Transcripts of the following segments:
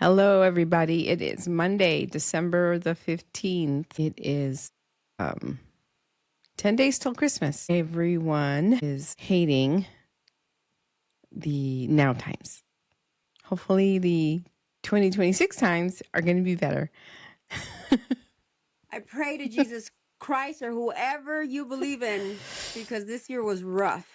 Hello, everybody. It is Monday, December the 15th. It is 10 days till Christmas. Everyone is hating the now times. Hopefully, the 2026 times are going to be better. I pray to Jesus Christ or whoever you believe in, because this year was rough.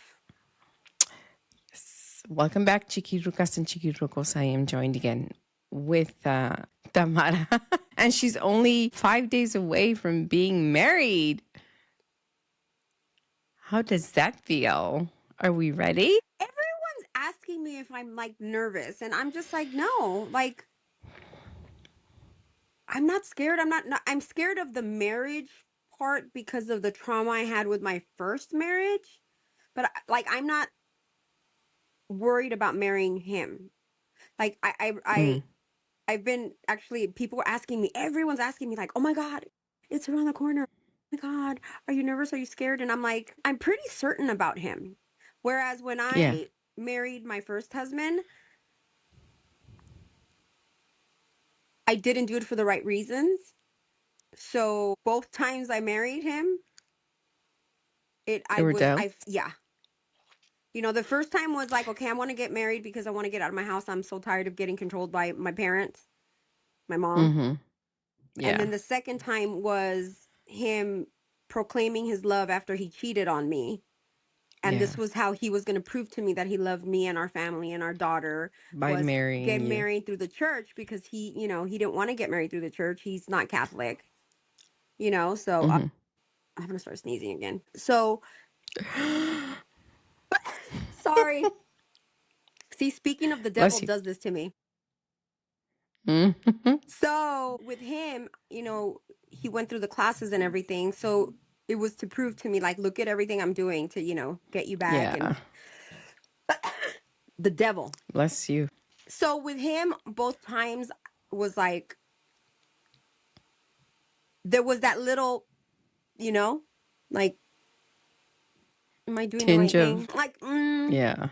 Welcome back, Chiquirucas and Chiquirucos. I am joined again with Tamara. And she's only 5 days away from being married. How does that feel? Are we ready? Everyone's asking me if I'm like nervous, and I'm just like, no, like I'm not scared. I'm scared of the marriage part because of the trauma I had with my first marriage. But like I'm not worried about marrying him. Like I've been actually, people are asking me, everyone's asking me like, oh my God, it's around the corner. Oh my God, are you nervous? Are you scared? And I'm like, I'm pretty certain about him. Whereas when Yeah. I married my first husband, I didn't do it for the right reasons. So both times I married him, They were down? yeah. You know, the first time was like, okay, I want to get married because I want to get out of my house. I'm so tired of getting controlled by my parents, my mom. Mm-hmm. And Yeah. then the second time was him proclaiming his love after he cheated on me. And Yeah. this was how he was going to prove to me that he loved me and our family and our daughter, By was marrying get you. married through the church, because he didn't want to get married through the church. He's not Catholic, so Mm-hmm. I'm going to start sneezing again. So sorry. See, speaking of, the devil Bless you. does this to me. Mm-hmm. So with him, he went through the classes and everything. So it was to prove to me, like, look at everything I'm doing to, get you back. Yeah. And the devil. Bless you. So with him, both times was like, there was that little, like, am I doing the Tinge right of, thing? Like, yeah.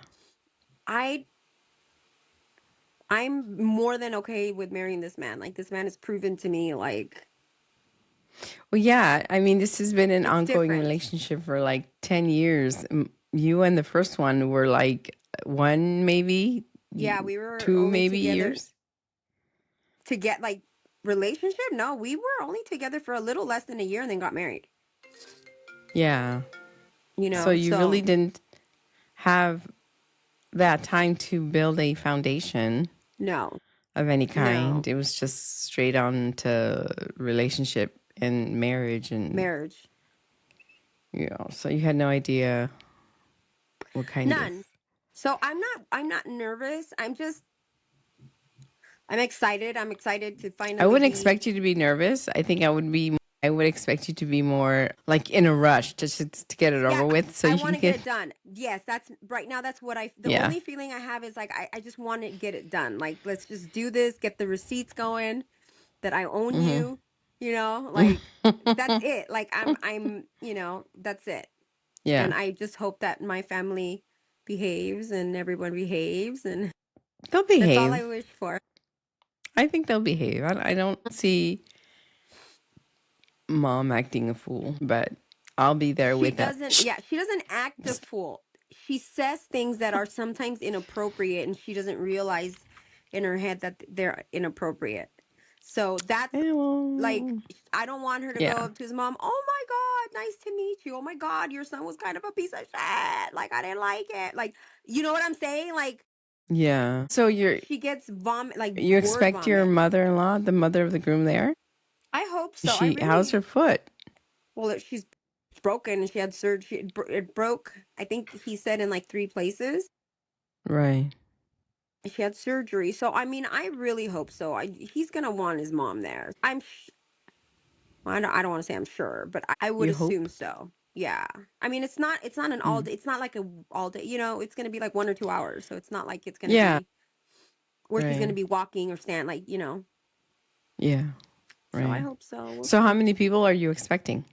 I I'm more than okay with marrying this man. Like, this man has proven to me, like, Well, yeah. I mean, this has been an it's ongoing different. relationship for like 10 years. You and the first one were like one, maybe Yeah, we were two, only maybe together years. to get like relationship. No, we were only together for a little less than a year and then got married. Yeah. So you really So didn't have that time to build a foundation no, of any no kind. It was just straight on to relationship and marriage and marriage, so you had no idea what kind of. none. So I'm not nervous. I'm excited. I'm excited to I finally wouldn't be. expect you to be nervous. I would expect you to be more like in a rush to get it Yeah, over with so I you want can to get get. it done. Yes, that's right now. That's what the Yeah. only feeling I have is like, I just want to get it done. Like, let's just do this, get the receipts going, that I own Mhm. you, like, that's it. Like, that's it. Yeah. And I just hope that my family behaves and everyone behaves, and They'll that's all I behave. wish for. I think they'll behave. I don't see mom acting a fool, but I'll be there She with that. doesn't, yeah, she doesn't act a fool. She says things that are sometimes inappropriate, and she doesn't realize in her head that they're inappropriate. So that's Yeah, like, well, I don't want her to go yeah. up to his mom. Oh my God, nice to meet you. Oh my God, your son was kind of a piece of shit. Like, I didn't like it. Like, you know what I'm saying? Like, Yeah. So she gets vomit, like you word expect your vomit. mother-in-law, the mother of the groom there? I hope so. I How's really, her foot? well, she's broken, and she had surgery. It broke, I think he said, in like 3 places. Right. She had surgery. So, I mean, I really hope so. He's going to want his mom there. I don't want to say I'm sure, but I would You assume hope? so. Yeah. I mean, it's not an all Mm. day, it's not like a all day, it's going to be like 1 or 2 hours. So it's not like it's going to Yeah. be where she's going to Right. be walking or stand, like, Yeah. So I Right. hope so. We'll So how see. many people are you expecting?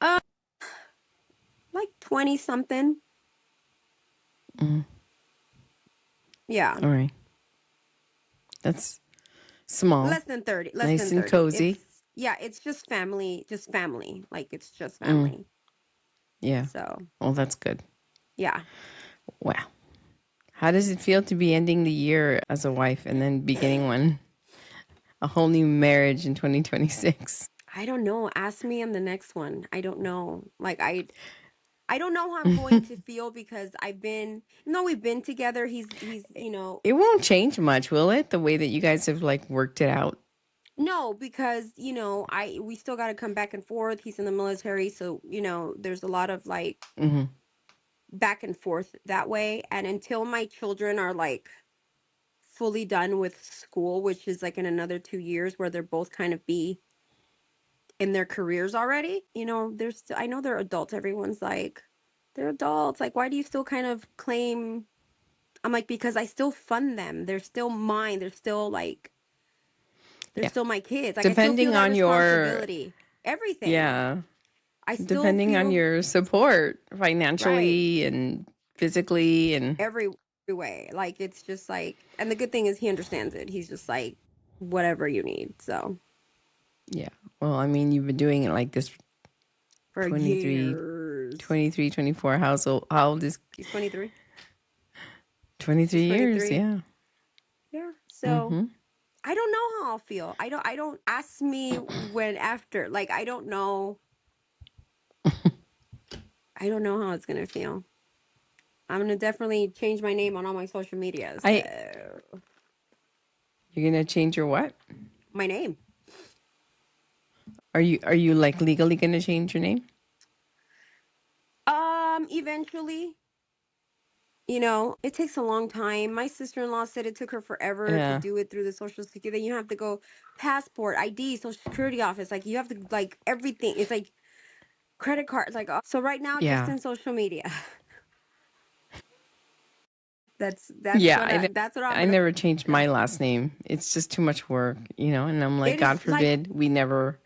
Uh, like 20 something. Mm. Yeah. All right. That's small, Less than 30. Less nice than and 30. It's, cozy. yeah, it's just family. Just family. Like, it's just Mm, family. yeah. So, Well, that's good. yeah. Wow. How does it feel to be ending the year as a wife and then beginning one, a whole new marriage in 2026? I don't know. Ask me on the next one. I don't know. Like, I don't know how I'm going to feel because even though we've been together, he's, It won't change much, will it? The way that you guys have like worked it out. no, because, we still got to come back and forth. He's in the military. So, there's a lot of like Hmm. back and forth that way. And until my children are like fully done with school, which is like in another 2 years where they're both kind of be in their careers already, I know they're adults. Everyone's like, they're adults. Like, why do you still kind of claim? I'm like, because I still fund them. They're still mine. They're Yeah. still my kids. Like, I still feel Depending that on your, responsibility. Everything. yeah, I still depending on feel your support right financially and physically and every way. Like, it's just like, and the good thing is he understands it. He's just like, whatever you need. So yeah. Well, I mean, you've been doing it like this for 23, years. 23, 24. How old is He's 23. 23 He's years? 23. Yeah. Yeah. So Mm-hmm. I don't know how I'll feel. I don't ask me when after. Like, I don't know. I don't know how it's gonna feel. I'm gonna definitely change my name on all my social media. I So You're gonna change your what? my name. Are you like legally gonna change your name? Eventually, it takes a long time. My sister-in-law said it took her forever to Yeah. do it through the social security. Then you have to go passport, ID, social security office. Like, you have to, like, everything. It's like credit cards. Like, so right now, just Yeah. in social media. That's Yeah. what I'm I gonna. never changed my last name. It's just too much work, and I'm like, It is God like, forbid we never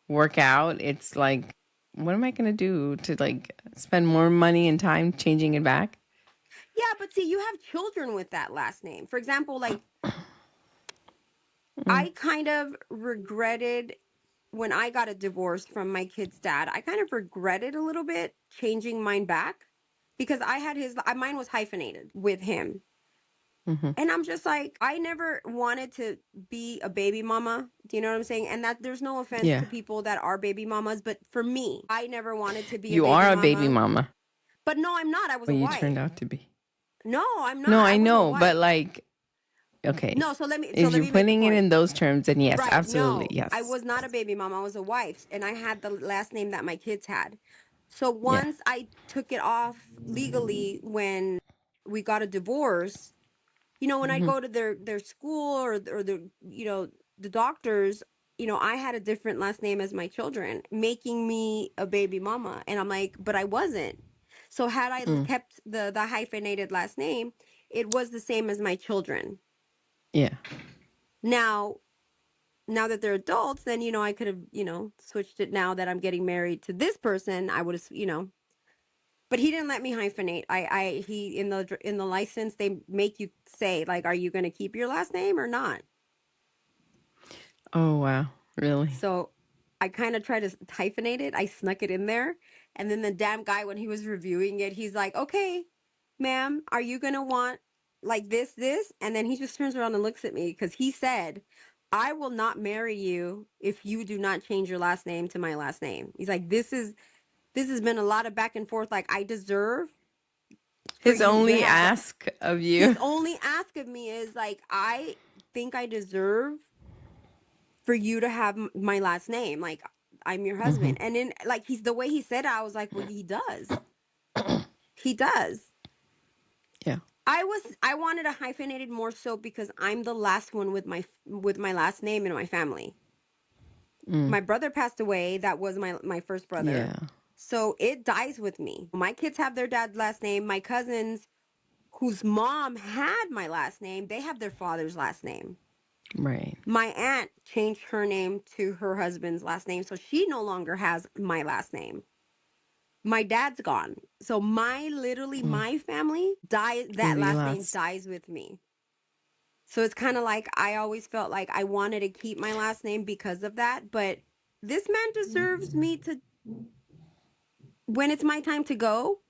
work out. It's like, what am I gonna do to like spend more money and time changing it back? yeah, but see, you have children with that last name. For example, like, Mm, I kind of regretted when I got a divorce from my kid's dad. I kind of regretted a little bit changing mine back because I had mine was hyphenated with him. mm-hmm. And I'm just like, I never wanted to be a baby mama. Do you know what I'm saying? And that there's no offense Yeah. to people that are baby mamas, but for me, I never wanted to be a You baby are a baby mama. mama. But no, I'm not. I was Well, a you turned wife. out to be. No, I'm No, not. I I was a know, but wife. like, okay, No, so if let you're me make the putting it point. in those terms, then yes, Right. absolutely, No, I yes, was not a baby mom. I was a wife, and I had the last name that my kids had. So yeah. once I took it off legally when we got a divorce, when I Hmm. go to their school or the doctors, I had a different last name as my children, making me a baby mama. And I'm like, but I wasn't. So had I Mm, kept the hyphenated last name, it was the same as my children. yeah. Now now that they're adults, then I could have switched it. Now that I'm getting married to this person, I would have but he didn't let me hyphenate. He in the license they make you say, like, are you going to keep your last name or not? Oh wow, really? So I kind of tried to hyphenate it. I snuck it in there, and then the damn guy, when he was reviewing it, he's like, okay, ma'am, are you going to want like this, and then he just turns around and looks at me because he said, I will not marry you if you do not change your last name to my last name. He's like, this has been a lot of back and forth. Like, I deserve for His you to only have that. ask of His you. only ask of me is like, I think I deserve for you to have my last name. Like, I'm your Hmm. husband. And then, like, he's the way he said it, I was like, well, he does. He does. Yeah. I wanted a hyphenated more so because I'm the last one with my last name in my family. Mm, My brother passed away. That was my first brother. yeah. So it dies with me. My kids have their dad's last name. My cousins whose mom had my last name, they have their father's last name. Right. My aunt changed her name to her husband's last name, so she no longer has my last name. My dad's gone. So literally Mm. my family dies, Will that be last name last. dies with me. So it's kind of like I always felt like I wanted to keep my last name because of that. But this man deserves me to, when it's my time to go,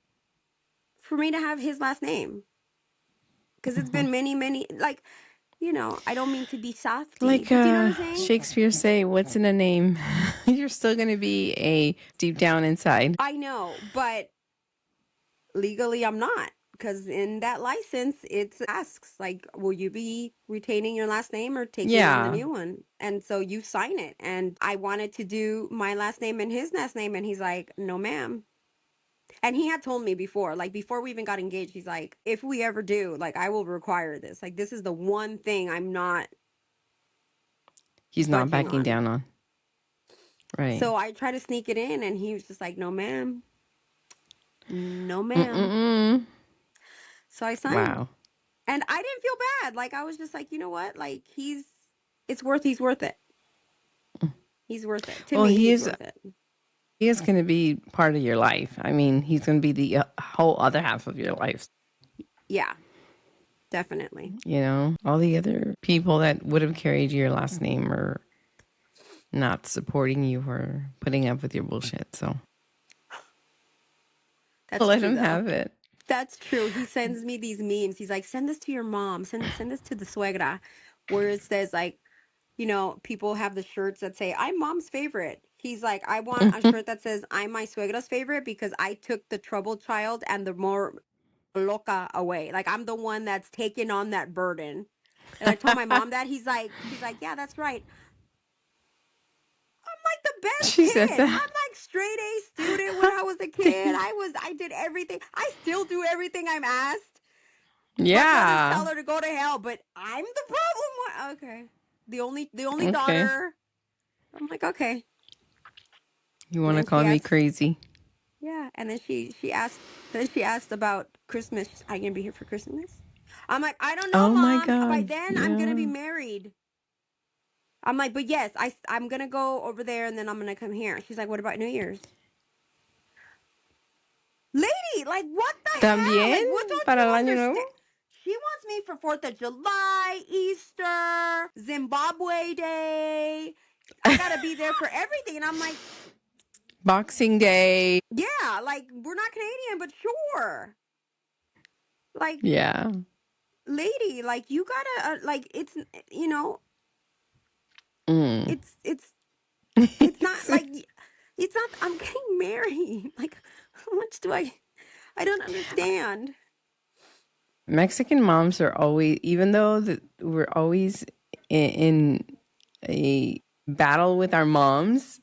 for me to have his last name. Because it's been many, many, like, I don't mean to be softy, Like but do you know what I'm saying? Shakespeare say, what's in a name? You're still going to be a deep down inside. I know, but legally I'm not. Because in that license, it asks, like, will you be retaining your last name or taking on the Yeah. new one? And so you sign it. And I wanted to do my last name and his last name. And he's like, no, ma'am. And he had told me before, like before we even got engaged, he's like, if we ever do, like I will require this. Like this is the one thing I'm not He's not budging backing on. down on. Right. So I tried to sneak it in and he was just like, no, ma'am. No, ma'am. Mm-mm-mm. So I signed. Wow. And I didn't feel bad. Like I was just like, you know what? Like he's worth it. He's worth it. To Well, me, he's worth it. he is going to be part of your life. I mean, he's going to be the whole other half of your life. Yeah, definitely. You know, all the other people that would have carried your last name are not supporting you or putting up with your bullshit. So That's let true him though. have it. That's true. He sends me these memes. He's like, send this to your mom. Send this to the suegra, where it says like, people have the shirts that say, I'm mom's favorite. He's like, I want a shirt that says, I'm my suegra's favorite because I took the troubled child and the more loca away. Like, I'm the one that's taking on that burden. And I told my mom that. She's like, yeah, that's right. I'm like the best She said kid. I'm that. like straight A student when I was a kid. I did everything. I still do everything I'm asked. My brothers Yeah. tell her to go to hell, but I'm the problem. Okay. The only Okay. daughter. I'm like, okay. You And want to then she call me asked, crazy? yeah. And then she asked about Christmas. Are you gonna be here for Christmas? I'm like, I don't know, Oh my Mom. By God. then, I'm gonna be Yeah. married. I'm like, but yes, I'm gonna go over there and then I'm gonna come here. She's like, what about New Year's? Lady, like, what the hell? También Like, what don't para you el año nuevo. understand? She wants me for 4th of July, Easter, Zimbabwe Day. I gotta be there for everything. And I'm like, Boxing Day. yeah, like, we're not Canadian, but sure. Like, Yeah. lady, like, you gotta, like, it's, you know, Mm. it's not like, it's not, I'm getting married. Like, how much I don't understand. Mexican moms are always, even though we're always in a battle with our moms,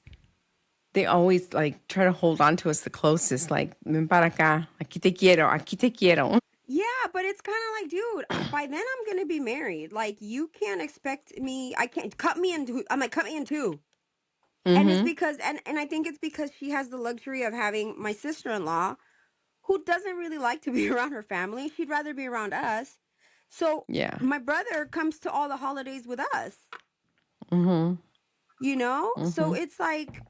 they always like try to hold on to us the closest. Like, ven para acá, aquí te quiero, aquí te quiero. Yeah, but it's kind of like, dude, by then I'm gonna be married. Like, you can't expect me. I can't cut me into. I'm like, cut me in two. And it's Mm-hmm. because, and I think it's because she has the luxury of having my sister-in-law, who doesn't really like to be around her family. She'd rather be around us. So Yeah. my brother comes to all the holidays with us. Mm-hmm. So Mm-hmm. it's like,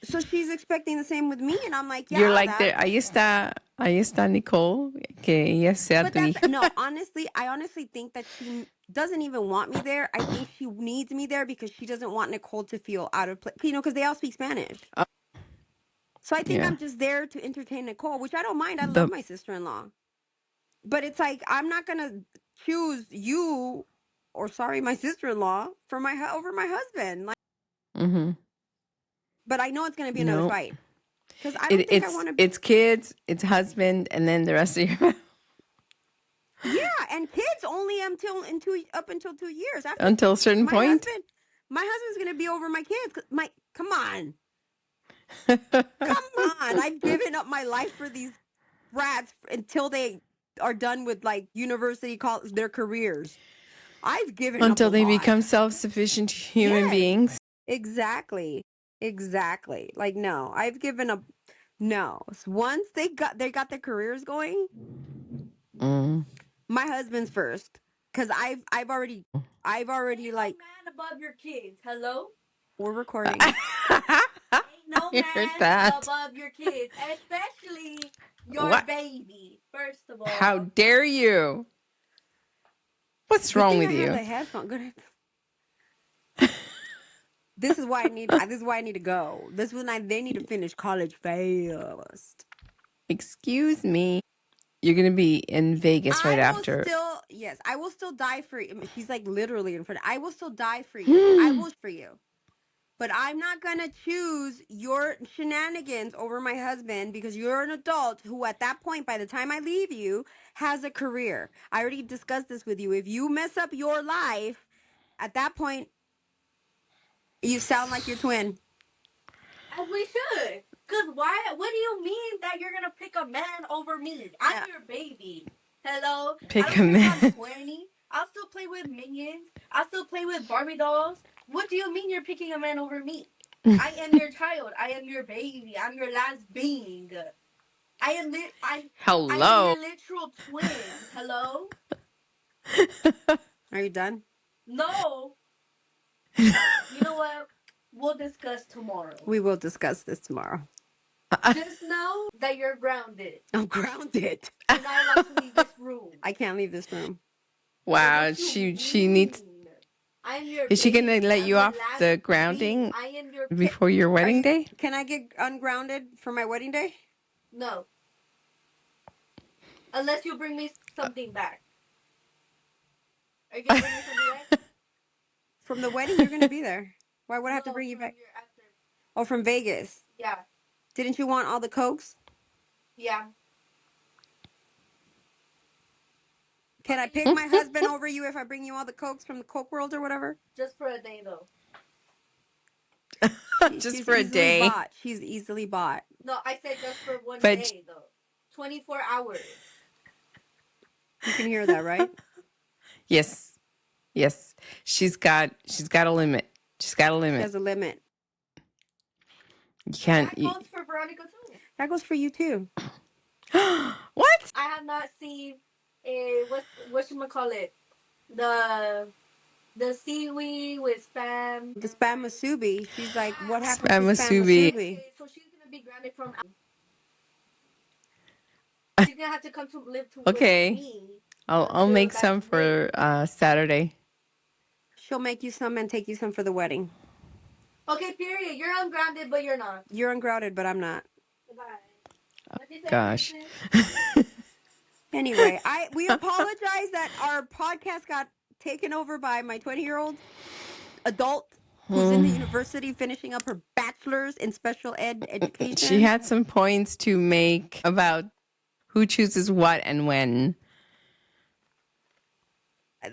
so she's expecting the same with me, and I'm like, yeah, You're like, that. there, ahí está Nicole, que ella sea But tu that's hija. no, honestly, I honestly think that she doesn't even want me there. I think she needs me there because she doesn't want Nicole to feel out of place, because they all speak Spanish. Oh, So I think yeah. I'm just there to entertain Nicole, which I don't mind. I love The my sister-in-law. But it's like I'm not going to choose you or sorry, my sister-in-law for over my husband. Like, mm-hmm. but I know it's going to be another No. fight cuz I don't think I want to. It's kids, it's husband, and then the rest of your Yeah, and kids only up until 2 years. After until a certain my point. husband my husband's going to be over my kids. My come on. Come on. I've given up my life for these brats until they are done with like university their careers. I've given up a Until they lot. become self-sufficient human Yes. beings. Exactly. Exactly. Like no, I've given up. No. Once they got their careers going, Mm. my husband's first cuz I've already like man above your kids. Hello? we're recording. Ain't no I heard man that. above your kids, especially your What? baby. First of How all, dare you? What's Good wrong thing with I have you? the headphone. Good. This is why I need. This is why I need to go. This is when they need to finish college fast. Excuse me. You're going to be in Vegas right after. Yes, I will still die for you. He's like literally in front. I will still die for you. I will for you. But I'm not going to choose your shenanigans over my husband because you're an adult who, at that point, by the time I leave you, has a career. I already discussed this with you. If you mess up your life, at that point, you sound like your twin. As we should. Cause why? What do you mean that you're gonna pick a man over me? I'm your baby. Hello. Pick I a don't care if I'm man. 20. I'll still play with minions. I'll still play with Barbie dolls. What do you mean you're picking a man over me? I am your child. I am your baby. I'm your last being. I am I am Hello. your literal twin. Hello. Are you done? No. You know what? We'll discuss tomorrow. We will discuss this tomorrow. Just know that you're grounded. I'm grounded. You're not allowed to leave this room. I can't leave this room. Wow, she needs. I am your Is she going to baby. let I'm you your off last the being. grounding I am your before your wedding day? Can I get ungrounded for my wedding day? No. Unless you bring me something back. Are you gonna bring me something back? From the wedding, you're going to be there. Why would I have to No, bring you from back? your after. Oh, from Vegas. Yeah. Didn't you want all the Cokes? Yeah. Can I pick my husband over you if I bring you all the Cokes from the Coke world or whatever? Just for a day though. Just She's for a easily day. bought. She's easily bought. No, I said just for one But- day though. 24 hours. You can hear that, right? Yes. Yes. She's got a limit. She's got a She limit. has a limit. You can't. That goes for Veronica too. That goes for you too. What? I have not seen a whatchamacallit? The seaweed with spam. The spam masubi. She's like, what happened Spam to spam masubi. masubi? Okay, so she's gonna be grounded from. She's gonna have to come to live to Okay. with me. I'll make some for Saturday. She'll make you some and take you some for the wedding. Okay, period. You're ungrounded, but you're not. You're ungrounded, but I'm not. Goodbye. Gosh. Anyway, we apologize that our podcast got taken over by my 20-year-old adult who's in the university finishing up her bachelor's in special ed education. She had some points to make about who chooses what and when.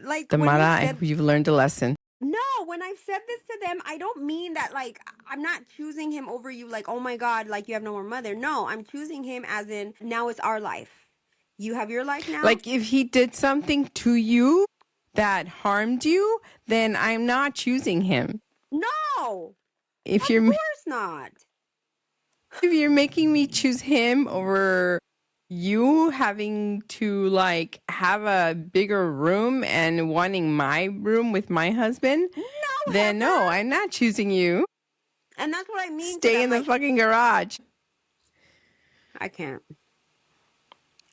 like Tamara, you've learned a lesson. No, when I've said this to them, I don't mean that like I'm not choosing him over you like, oh my God, like you have no more mother. No, I'm choosing him as in now it's our life. You have your life now. Like if he did something to you that harmed you, then I'm not choosing him. No, If of you're course not. if you're making me choose him over you having to like have a bigger room and wanting my room with my husband, No, then Heather. no, I'm not choosing you. And that's what I mean. Stay in the fucking garage. I can't.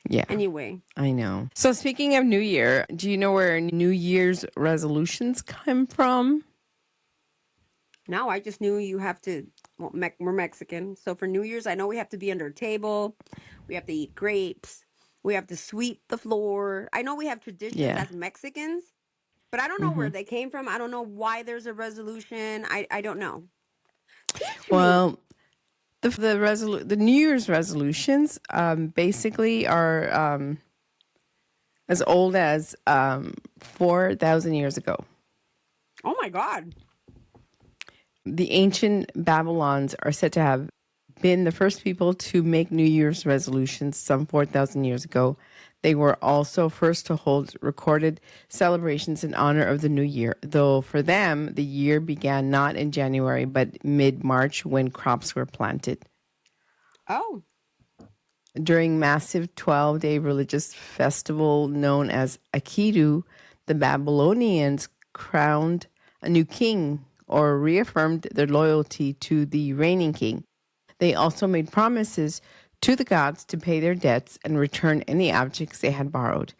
Yeah. Anyway. I know. So speaking of New Year, do you know where New Year's resolutions come from? No, I just knew you have to. Well, we're Mexican, so for New Year's, I know we have to be under a table. We have to eat grapes. We have to sweep the floor. I know we have traditions as Mexicans, but I don't know where they came from. I don't know why there's a resolution. I don't know. Teach me. The New Year's resolutions basically are as old as 4,000 years ago. Oh my God. The ancient Babylons are said to have been the first people to make New Year's resolutions some 4,000 years ago. They were also first to hold recorded celebrations in honor of the new year, though for them, the year began not in January, but mid-March when crops were planted. Oh. During massive 12-day religious festival known as Akidu, the Babylonians crowned a new king or reaffirmed their loyalty to the reigning king. They also made promises to the gods to pay their debts and return any objects they had borrowed.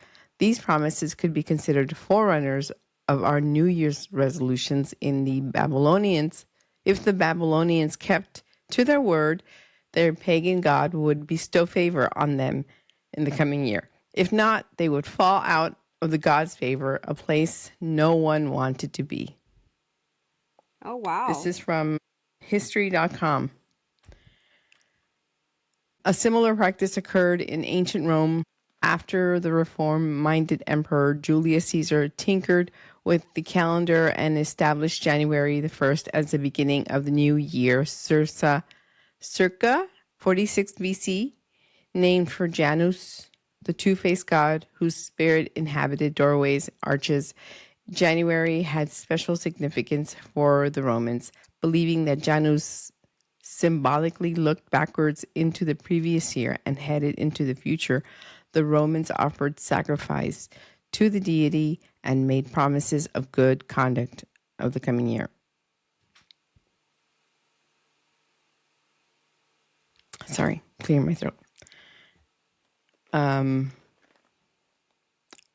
These promises could be considered forerunners of our New Year's resolutions in the Babylonians. If the Babylonians kept to their word, their pagan god would bestow favor on them in the coming year. If not, they would fall out of the god's favor, a place no one wanted to be. Oh, wow. This is from history.com. A similar practice occurred in ancient Rome after the reform-minded emperor Julius Caesar tinkered with the calendar and established January the 1st as the beginning of the new year, circa 46 BC, named for Janus, the two-faced god whose spirit inhabited doorways, arches. January had special significance for the Romans, believing that Janus symbolically looked backwards into the previous year and headed into the future. The Romans offered sacrifice to the deity and made promises of good conduct of the coming year. Sorry, clearing my throat.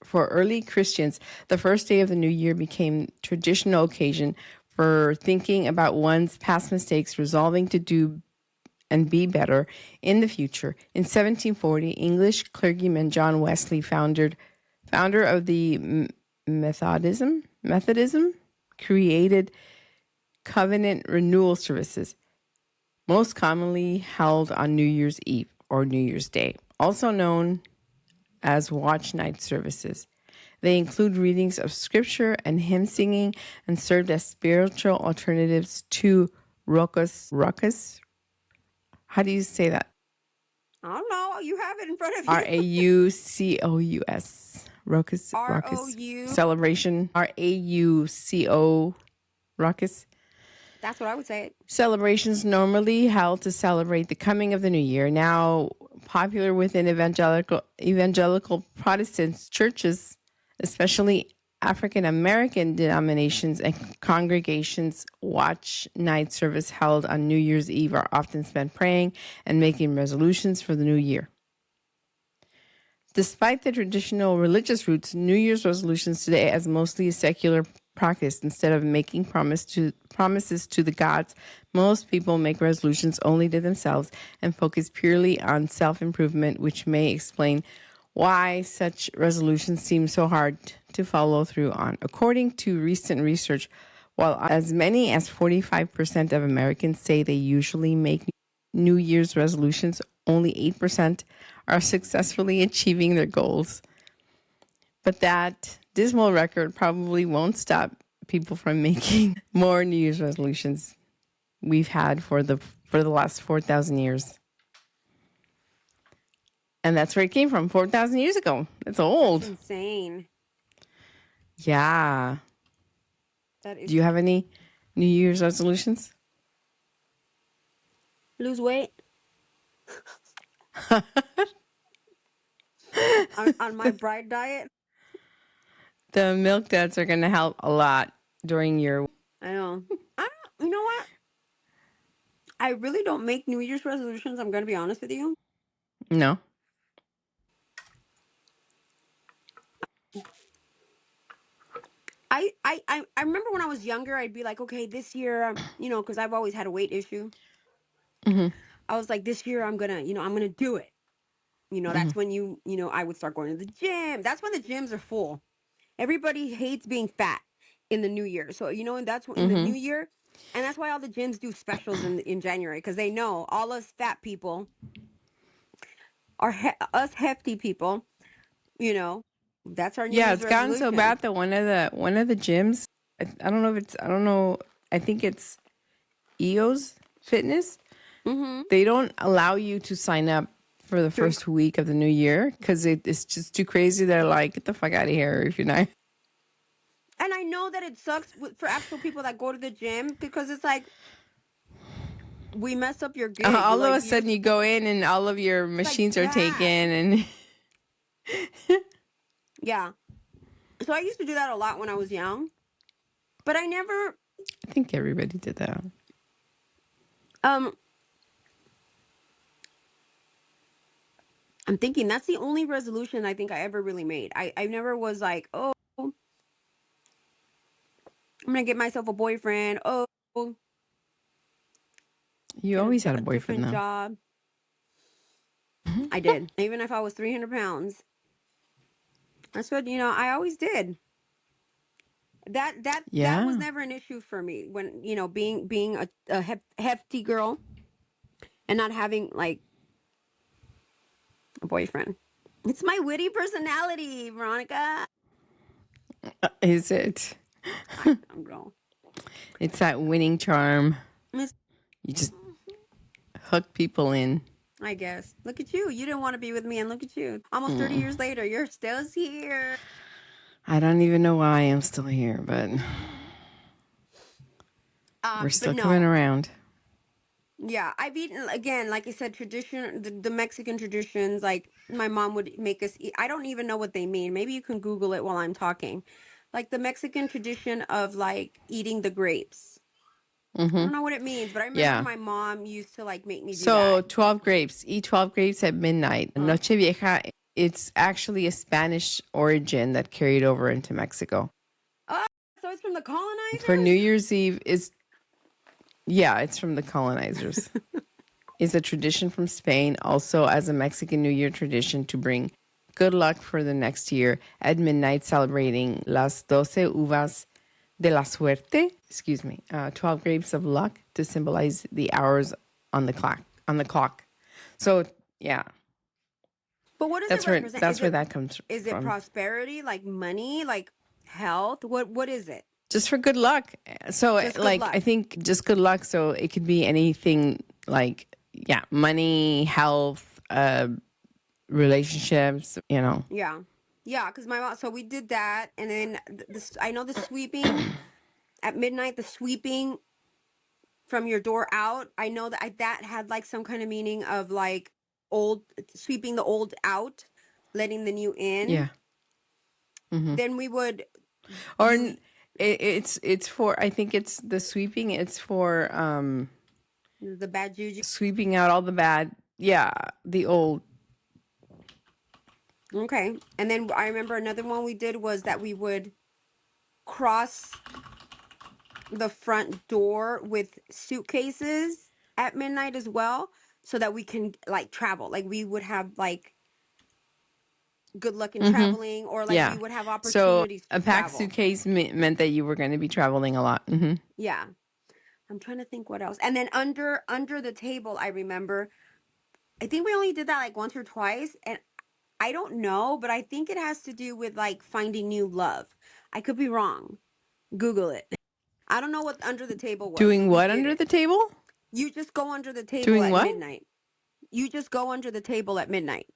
For early Christians, the first day of the new year became traditional occasion for thinking about one's past mistakes, resolving to do and be better in the future. In 1740, English clergyman John Wesley, founder of the Methodism, created covenant renewal services, most commonly held on New Year's Eve or New Year's Day, also known as watch night services. They include readings of scripture and hymn singing and served as spiritual alternatives to ruckus. How do you say that? I don't know. You have it in front of you. Raucous. Ruckus. R-O-U. Celebration. Rauco. Ruckus. That's what I would say. Celebrations normally held to celebrate the coming of the new year, now popular within evangelical Protestant churches, especially African American denominations and congregations. Watch night service held on New Year's Eve are often spent praying and making resolutions for the new year. Despite the traditional religious roots, New Year's resolutions today as mostly a secular practice. Instead of making promises to the gods, most people make resolutions only to themselves and focus purely on self-improvement, which may explain why such resolutions seem so hard to follow through on. According to recent research, while as many as 45% of Americans say they usually make New Year's resolutions, only 8% are successfully achieving their goals. But that dismal record probably won't stop people from making more New Year's resolutions we've had for the last 4,000 years. And that's where it came from, 4,000 years ago. It's old. That's insane. Yeah. That is. Do you have any New Year's resolutions? Lose weight. on my bride diet. The milk duds are going to help a lot during your... I know. You know what? I really don't make New Year's resolutions. I'm going to be honest with you. No. I remember when I was younger, I'd be like, okay, this year, because I've always had a weight issue. Mm-hmm. I was like, this year I'm gonna do it. That's when I would start going to the gym. That's when the gyms are full. Everybody hates being fat in the new year. So, and that's in the new year. And that's why all the gyms do specials in January, because they know all us fat people are us hefty people, that's our New Year's It's gotten so resolution. bad that one of the gyms, I don't know, I think it's EOS Fitness. Mm-hmm. They don't allow you to sign up for the first week of the new year because it's just too crazy. They're like, get the fuck out of here if you're not. And I know that it sucks for actual people that go to the gym, because it's like, we mess up your gig. All of a sudden you go in and all of your machines are taken and... Yeah. So I used to do that a lot when I was young, but I never... I think everybody did that. I'm thinking that's the only resolution I think I ever really made. I never was like, oh, I'm gonna get myself a boyfriend. Oh, You get always had a a boyfriend, different though. job. I did. Even if I was 300 pounds. That's what, I always did. That was Yeah. never an issue for me when, being a hefty girl and not having like a boyfriend. It's my witty personality, Veronica. Is it? I don't know. It's that winning charm. Miss- You just hook people in. I guess. Look at you. You didn't want to be with me, and look at you. Almost 30 years later, you're still here. I don't even know why I'm still here, but we're But still coming no. around. Yeah, I've eaten again, like I said, the Mexican traditions. Like my mom would make us eat. I don't even know what they mean. Maybe you can Google it while I'm talking. Like the Mexican tradition of like eating the grapes. I don't know what it means, but I remember Yeah. my mom used to like make me do So that. 12 grapes. Eat 12 grapes at midnight. Noche Vieja, it's actually a Spanish origin that carried over into Mexico. Oh, so it's from the For New colonizers? Year's Eve it's from the colonizers. It's a tradition from Spain, also as a Mexican New Year tradition to bring good luck for the next year at midnight, celebrating las 12 uvas de la suerte, 12 grapes of luck to symbolize the hours on the clock. So, yeah, But what does it represent? that's where that comes Is it from. prosperity, like money, like health? What is it? Just for good luck. So, Just good like, luck. I think just good luck. So it could be anything like, yeah, money, health, relationships, Yeah. Yeah, because my mom, so we did that. And then this, I know the sweeping at midnight, the sweeping from your door out. I know that had like some kind of meaning of like old, sweeping the old out, letting the new in. Yeah. Mm-hmm. Then we would, Or you, it's for, I think it's the sweeping. It's for the bad juju. sweeping out all the bad. Yeah, the old. Okay. And then I remember another one we did was that we would cross the front door with suitcases at midnight as well, so that we can like travel. Like we would have like good luck in traveling, or like we Yeah. would have So opportunities to a packed travel. suitcase meant that you were going to be traveling a lot. Mm-hmm. Yeah. I'm trying to think what else. And then under the table, I remember, I think we only did that like once or twice, and I don't know, but I think it has to do with like finding new love. I could be wrong. Google it. I don't know what under the table was, but Doing we what did under it. the table? You just go under the table Doing at what? midnight. You just go under the table at midnight.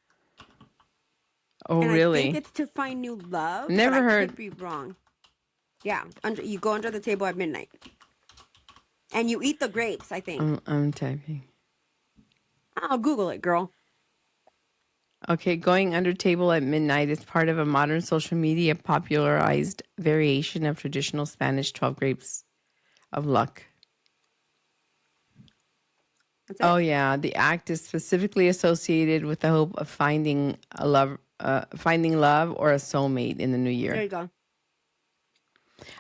Oh, And I think really? it's to find new love, but I Never could heard. be wrong. Yeah, you go under the table at midnight. And you eat the grapes, I think. I'm typing. I'll Google it, girl. Okay, going under table at midnight is part of a modern social media popularized variation of traditional Spanish 12 grapes of luck. That's it. Oh yeah, the act is specifically associated with the hope of finding love or a soulmate in the new There year. you go.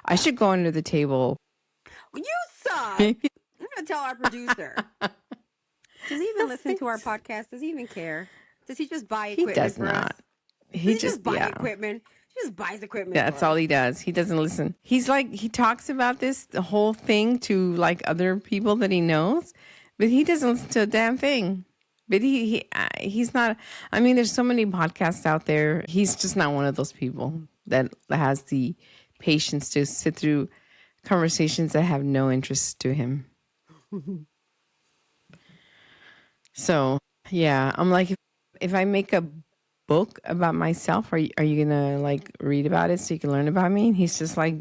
I should go under the table. Well, you suck. I'm going to tell our producer. Does he even listen to our podcast? Does he even care? Does he just buy He equipment does for us? not. Does He he just buy yeah. equipment? He just buys equipment That's for all us. he does. He doesn't listen. He's like, he talks about the whole thing to like other people that he knows, but he doesn't listen to a damn thing. But he's not. I mean, there's so many podcasts out there. He's just not one of those people that has the patience to sit through conversations that have no interest to him. So yeah, I'm like, if I make a book about myself, are you gonna like read about it so you can learn about me? And he's just like,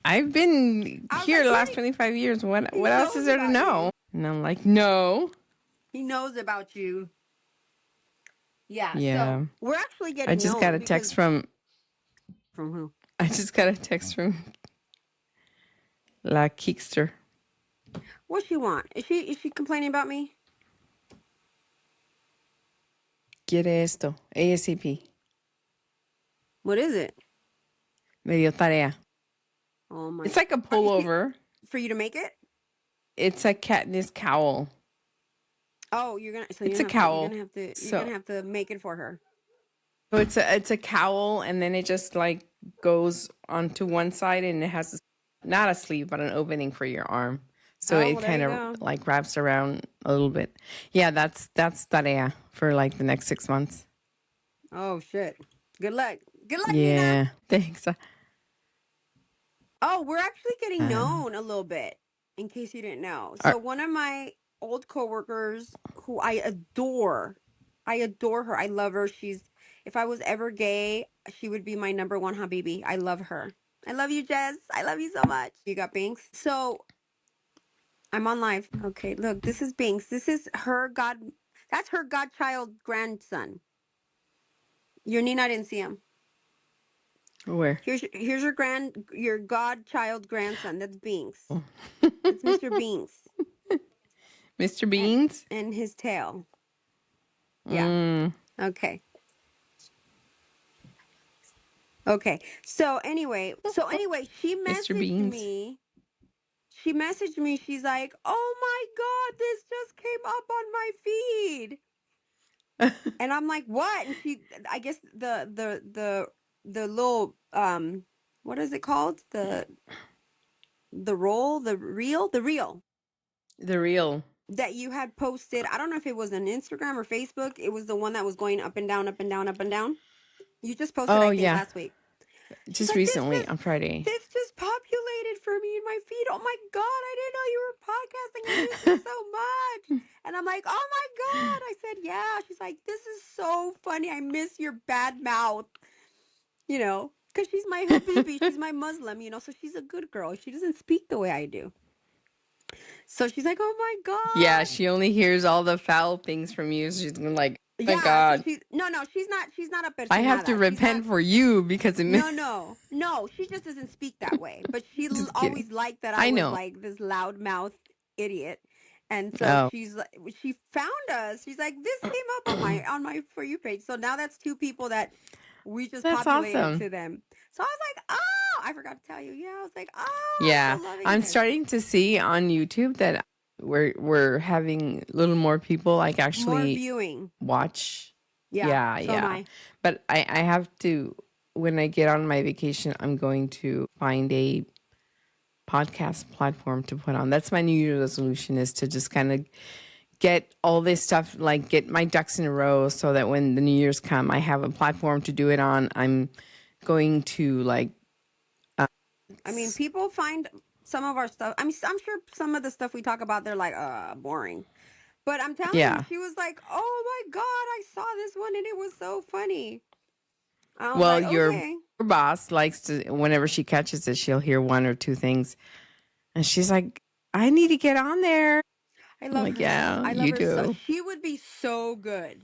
I've been I was here like, the what last 25 years. What he else is knows there to about know? you. And I'm like, no. He knows about you. Yeah. Yeah. So we're actually I getting just got known a because text from from who? La Kickster. What she want? Is she complaining about me? Quiere esto. ASAP. What is it? Me dio tarea. Oh my! It's like a pullover. For you to make it? It's a Katniss cowl. Oh, you're gonna. So It's you're a gonna have to. You're cowl. gonna have to. You're So, gonna have to make it for her. so it's a cowl, and then it just like goes onto one side, and it has not a sleeve, but an opening for your arm. So Oh, it well, there kind you of go. like wraps around a little bit. Yeah, that's tarea for like the next 6 months. Oh shit! Good luck. Good luck, Nina. Yeah, thanks. Oh, we're actually getting known a little bit, in case you didn't know. So Are, one of my old coworkers, who I adore her. I love her. If I was ever gay, she would be my number one habibi. I love her. I love you, Jess. I love you so much. You got Binks. So I'm on live. Okay, look, this is Binks. This is her god. That's her godchild grandson. Your Nina didn't see him. where? Here's your godchild grandson. That's Binks. Oh. That's Mr. Binks. Mr. Beans? And his tail. Yeah. Mm, Okay. Okay. So anyway, she Mr. messaged Beans. me. She messaged me. She's like, "Oh my God, this just came up on my feed." And I'm like, "What?" And I guess the little what is it called? The roll, the reel The real. that you had posted. I don't know if it was on Instagram or Facebook. It was the one that was going up and down, up and down, up and down. You just posted, Oh, I think, yeah. last week. She's Just like, recently on Friday. this just populated for me in my feed. Oh my God, I didn't know you were podcasting. I miss you so much. And I'm like, oh my God. I said, yeah. She's like, this is so funny. I miss your bad mouth, because she's my habibi. She's my Muslim, so she's a good girl. She doesn't speak the way I do. So she's like, oh my God. Yeah, she only hears all the foul things from you. So she's like, oh my Yeah, God. so she's not a persona. I have to repent for you because it No, she just doesn't speak that way. But she Just always kidding. liked that I I was know. like this loudmouth idiot. And so Oh, she found us. She's like, this came up on my For You page. So now that's two people that we just that's populated awesome. to them. So I was like, oh, I forgot to tell you. Yeah, I was like, oh, Yeah, I'm so loving I'm this. starting to see on YouTube that we're having a little more people like More actually viewing. watch. Yeah, so am I. But I have to, when I get on my vacation, I'm going to find a podcast platform to put on. That's my New Year's resolution, is to just kind of get all this stuff, like get my ducks in a row so that when the New Year's come, I have a platform to do it on. I'm going to like, I mean, people find some of our stuff. I mean, I'm sure some of the stuff we talk about, they're like, boring. But I'm telling you, yeah. she was like, oh my God, I saw this one and it was so funny. I was Well, like, your okay. boss likes to, whenever she catches it, she'll hear one or two things. And she's like, I need to get on there. I I'm love like, her. yeah, I love you her so. do. She would be so good.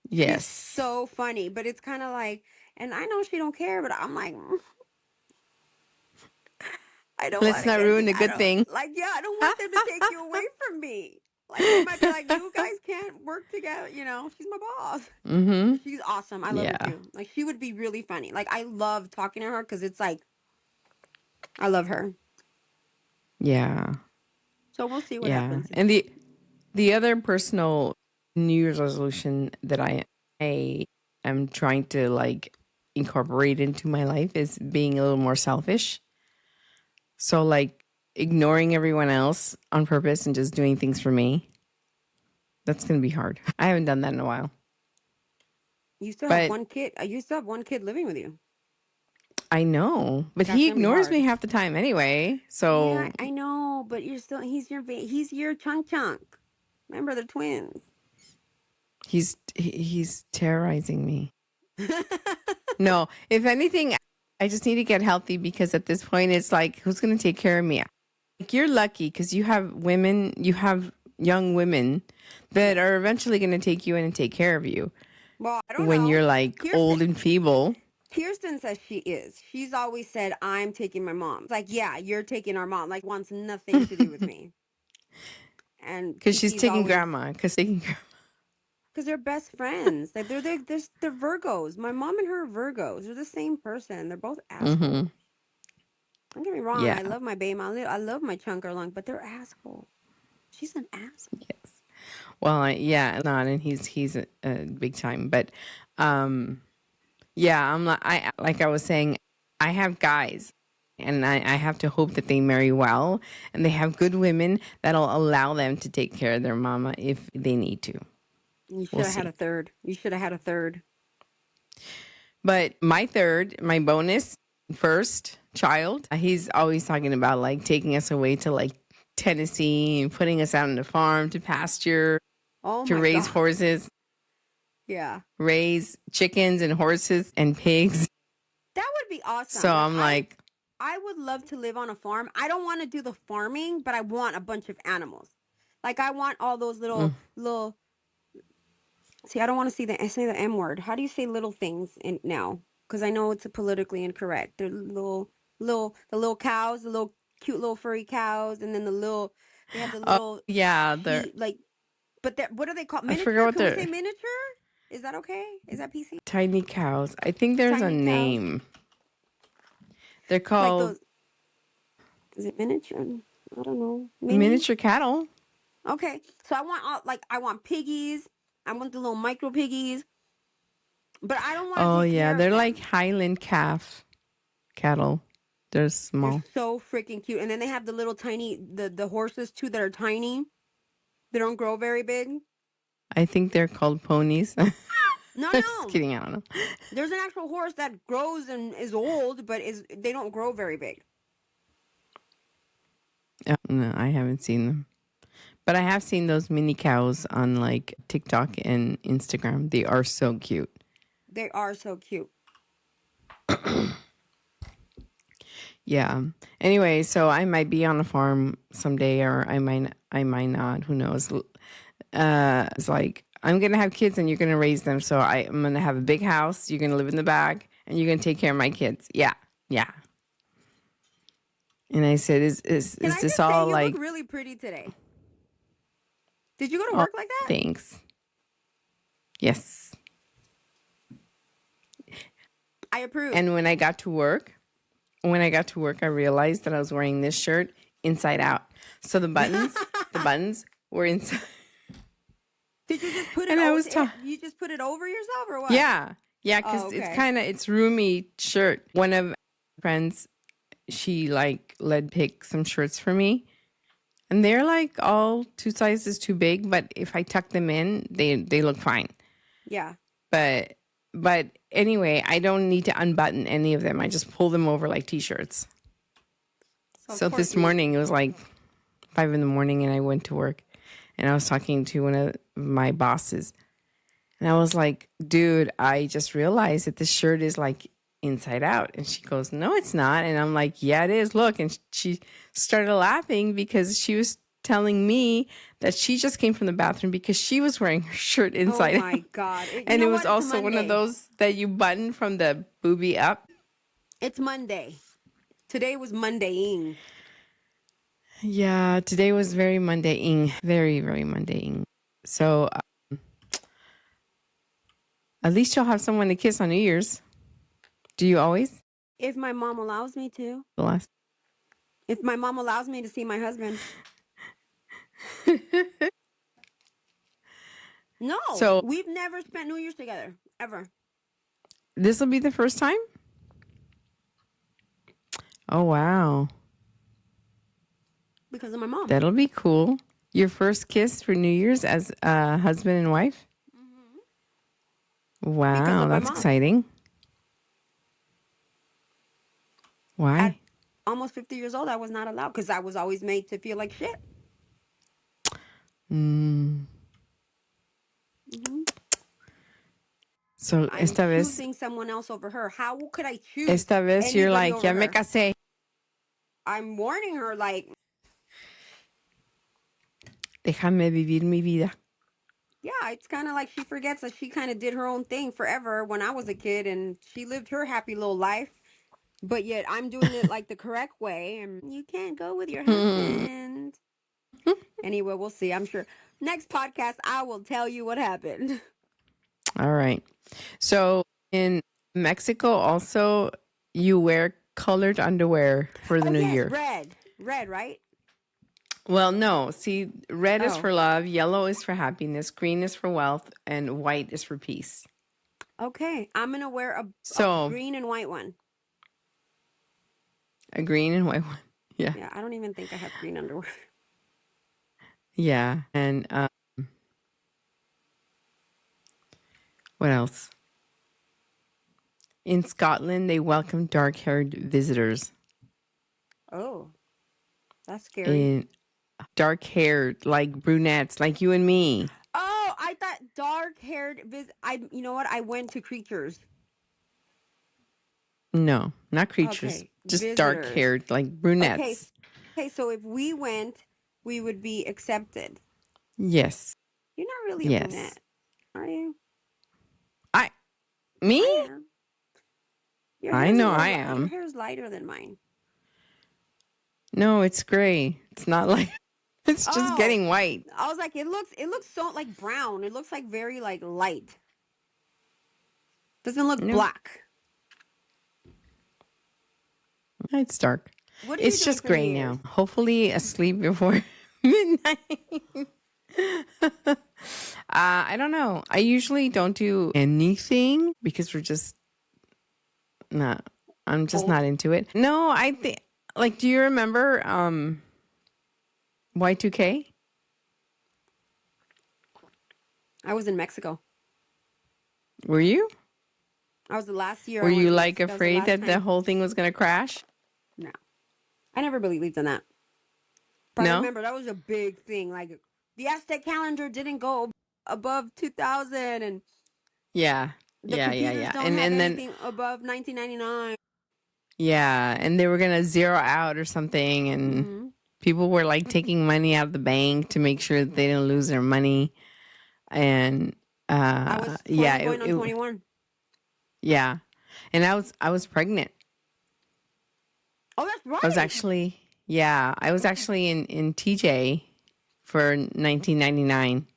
She's Yes. so funny, but it's kind of like, and I know she don't care, but I'm like, I don't want Let's to not get ruin a good thing. like, yeah, I don't want them to take you away from me. Like, they might be like, you guys can't work together. She's my boss. Mm-hmm. She's awesome. I love her Yeah. too. Like, she would be really funny. Like, I love talking to her because it's like, I love her. Yeah. So we'll see what Yeah. happens. And the other personal New Year's resolution that I am trying to like incorporate into my life is being a little more selfish. So like ignoring everyone else on purpose and just doing things for me. That's going to be hard. I haven't done that in a while. You still But have one kid. You still have one kid living with you. I know, but That's he gonna be ignores me hard. half the time anyway. So Yeah, I know, but he's your chunk. Remember, they're twins. he's terrorizing me. No, if anything, I just need to get healthy because at this point, it's like, who's going to take care of me? Like, you're lucky because you have young women that are eventually going to take you in and take care of you. Well, I don't when know. you're like old and feeble. Kirsten says she is. She's always said, I'm taking my mom. It's like, yeah, you're taking our mom. Like, wants nothing to do with me. And Because she's taking always, grandma. Because because they're best friends. Like they're Virgos. My mom and her are Virgos. They're the same person. They're both assholes. Don't get me wrong. Yeah. I love my baby. I love my chunker lung, but they're assholes. She's an asshole. Yes. Well, yeah, not, and he's a big time, but yeah, I'm like I was saying, I have guys, and I have to hope that they marry well, and they have good women that'll allow them to take care of their mama if they need to. You should We'll have had see. a third. You should have had a third. But my bonus first child, he's always talking about like taking us away to like Tennessee and putting us out on the farm to pasture, Oh to my raise God. horses, Yeah. raise chickens and horses and pigs. That would be awesome. So I'm like, I would love to live on a farm. I don't want to do the farming, but I want a bunch of animals. Like I want all those little. See, I don't want to say the M word. How do you say little things in now? Because I know it's politically incorrect. They're the little cows, the little cute little furry cows, and then they have the oh little yeah, they're sheep, like. But what are they called? I forgot Miniature? what Can we say they're miniature? Is that okay? Is that PC? tiny cows. I think there's a Tiny cows, name. They're like called those. Is it miniature? I don't know. Mini. miniature cattle. Okay, so I want piggies. I want the little micro piggies, but I don't want to Oh take yeah, care of they're like them. Highland calf cattle. They're They're small. so freaking cute, and then they have the little tiny the horses too that are tiny. They don't grow very big. I think they're called ponies. No, Just no. kidding. I don't know. There's an actual horse that grows and is old, but they don't grow very big. No, I haven't seen them. But I have seen those mini cows on like TikTok and Instagram. They are so cute. They are so cute. Yeah. Anyway, so I might be on a farm someday, or I might not. Who knows? It's like I'm gonna have kids, and you're gonna raise them. So I'm gonna have a big house. You're gonna live in the back, and you're gonna take care of my kids. Yeah, yeah. And I said, is Can I this just say all you like? look really pretty today? Did you go to Oh, work like that? thanks. Yes. I approve. And when I got to work, I realized that I was wearing this shirt inside out. So the buttons were inside. Did you just put it And I over? was You just put it over yourself or what? yeah, because Oh, okay. it's roomy shirt. One of my friends, she like led pick some shirts for me, and they're like all 2 sizes too big. But if I tuck them in, they look fine. Yeah. But anyway, I don't need to unbutton any of them. I just pull them over like t-shirts. So, So of course this morning, it was like 5 a.m, and I went to work, and I was talking to one of my bosses, and I was like, dude, I just realized that this shirt is like inside out. And she goes, no, it's not. And I'm like, yeah, it is. Look. And she started laughing because she was telling me that she just came from the bathroom because she was wearing her shirt inside Oh out. my God. And You it know was what? It's also one of Monday. those that you button from the boobie up. It's Monday. Today was Mondaying. Yeah, today was very Mondaying. Very, very Mondaying. So at least you'll have someone to kiss on New Year's. Do you always? If my mom allows me to. The last. If my mom allows me to see my husband. No. So we've never spent New Year's together. Ever. this will be the first time? Oh, wow. Because of my mom. That'll be cool. Your first kiss for New Year's as husband and wife? Because Wow, of my that's mom. exciting. Why? At almost 50 years old, I was not allowed because I was always made to feel like shit. So I'm choosing someone else over her. How could I choose esta vez you're anybody like, over ya me her? casé. I'm warning her, like, Déjame vivir mi vida. yeah, it's kind of like she forgets that she kind of did her own thing forever when I was a kid and she lived her happy little life. But yet I'm doing it like the correct way. And you can't go with your husband. Anyway, we'll see. I'm sure Next podcast, I will tell you what happened. All right. So in Mexico, also, you wear colored underwear for the Oh new yes, year. red, right? Well, no. See, red is Oh, for love, yellow is for happiness, green is for wealth, and white is for peace. okay. I'm gonna wear a So green and white one. a green and white one. Yeah. Yeah, I don't even think I have green underwear. Yeah. And what else? In Scotland, they welcome dark-haired visitors. Oh, that's scary. In dark-haired, like brunettes, like you and me. Oh, I thought dark-haired you know what? I went to creatures. No, not creatures. Okay, Just visitors. dark-haired, like Okay, brunettes. okay. So if we went, we would be accepted. Yes. You're not really a Yes. brunette, are you? Me? I am. Your I hair's a know little I Your am. hair's lighter than mine. No, it's gray. It's not like it's just Oh, getting white. I was like, it looks so like brown. It looks like very like light. Doesn't look No, black. it's dark. What are you It's doing just for New gray Year's? now. Hopefully asleep before midnight. I don't know. I usually don't do anything because we're just not. I'm just Old. not into it. No, I think like. Do you remember Y2K? I was in Mexico. Were you? I was the last year Were I went you to like Mexico. That was the afraid last that the time. whole thing was gonna crash? No, I never believed in that. But I No. remember that was a big thing. Like the Aztec calendar didn't go above 2000, and Yeah. the Yeah. Yeah. computers Yeah. don't have And then anything above 1999. yeah, and they were gonna zero out or something, and Mm-hmm. people were like taking money out of the bank to make sure that they didn't lose their money. And I was 20 going on 21. yeah, and I was pregnant. Oh, that's I was right. actually I was actually in TJ for 1999.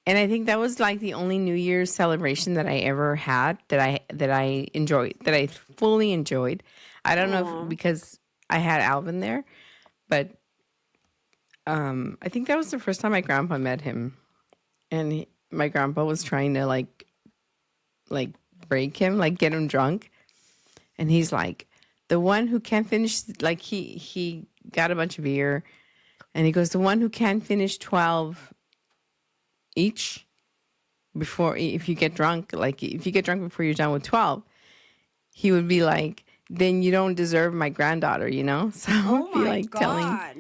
And I think that was like the only New Year's celebration that I ever had that I enjoyed, that I fully enjoyed. I don't know if Aw. because I had Alvin there, but I think that was the first time my grandpa met him, and my grandpa was trying to like break him, like get him drunk, and he's like, the one who can't finish, like he got a bunch of beer, and he goes, the one who can't finish 12 each before, if you get drunk, like if you get drunk before you're done with 12, he would be like, then you don't deserve my granddaughter, you know? So I Oh would be my like God.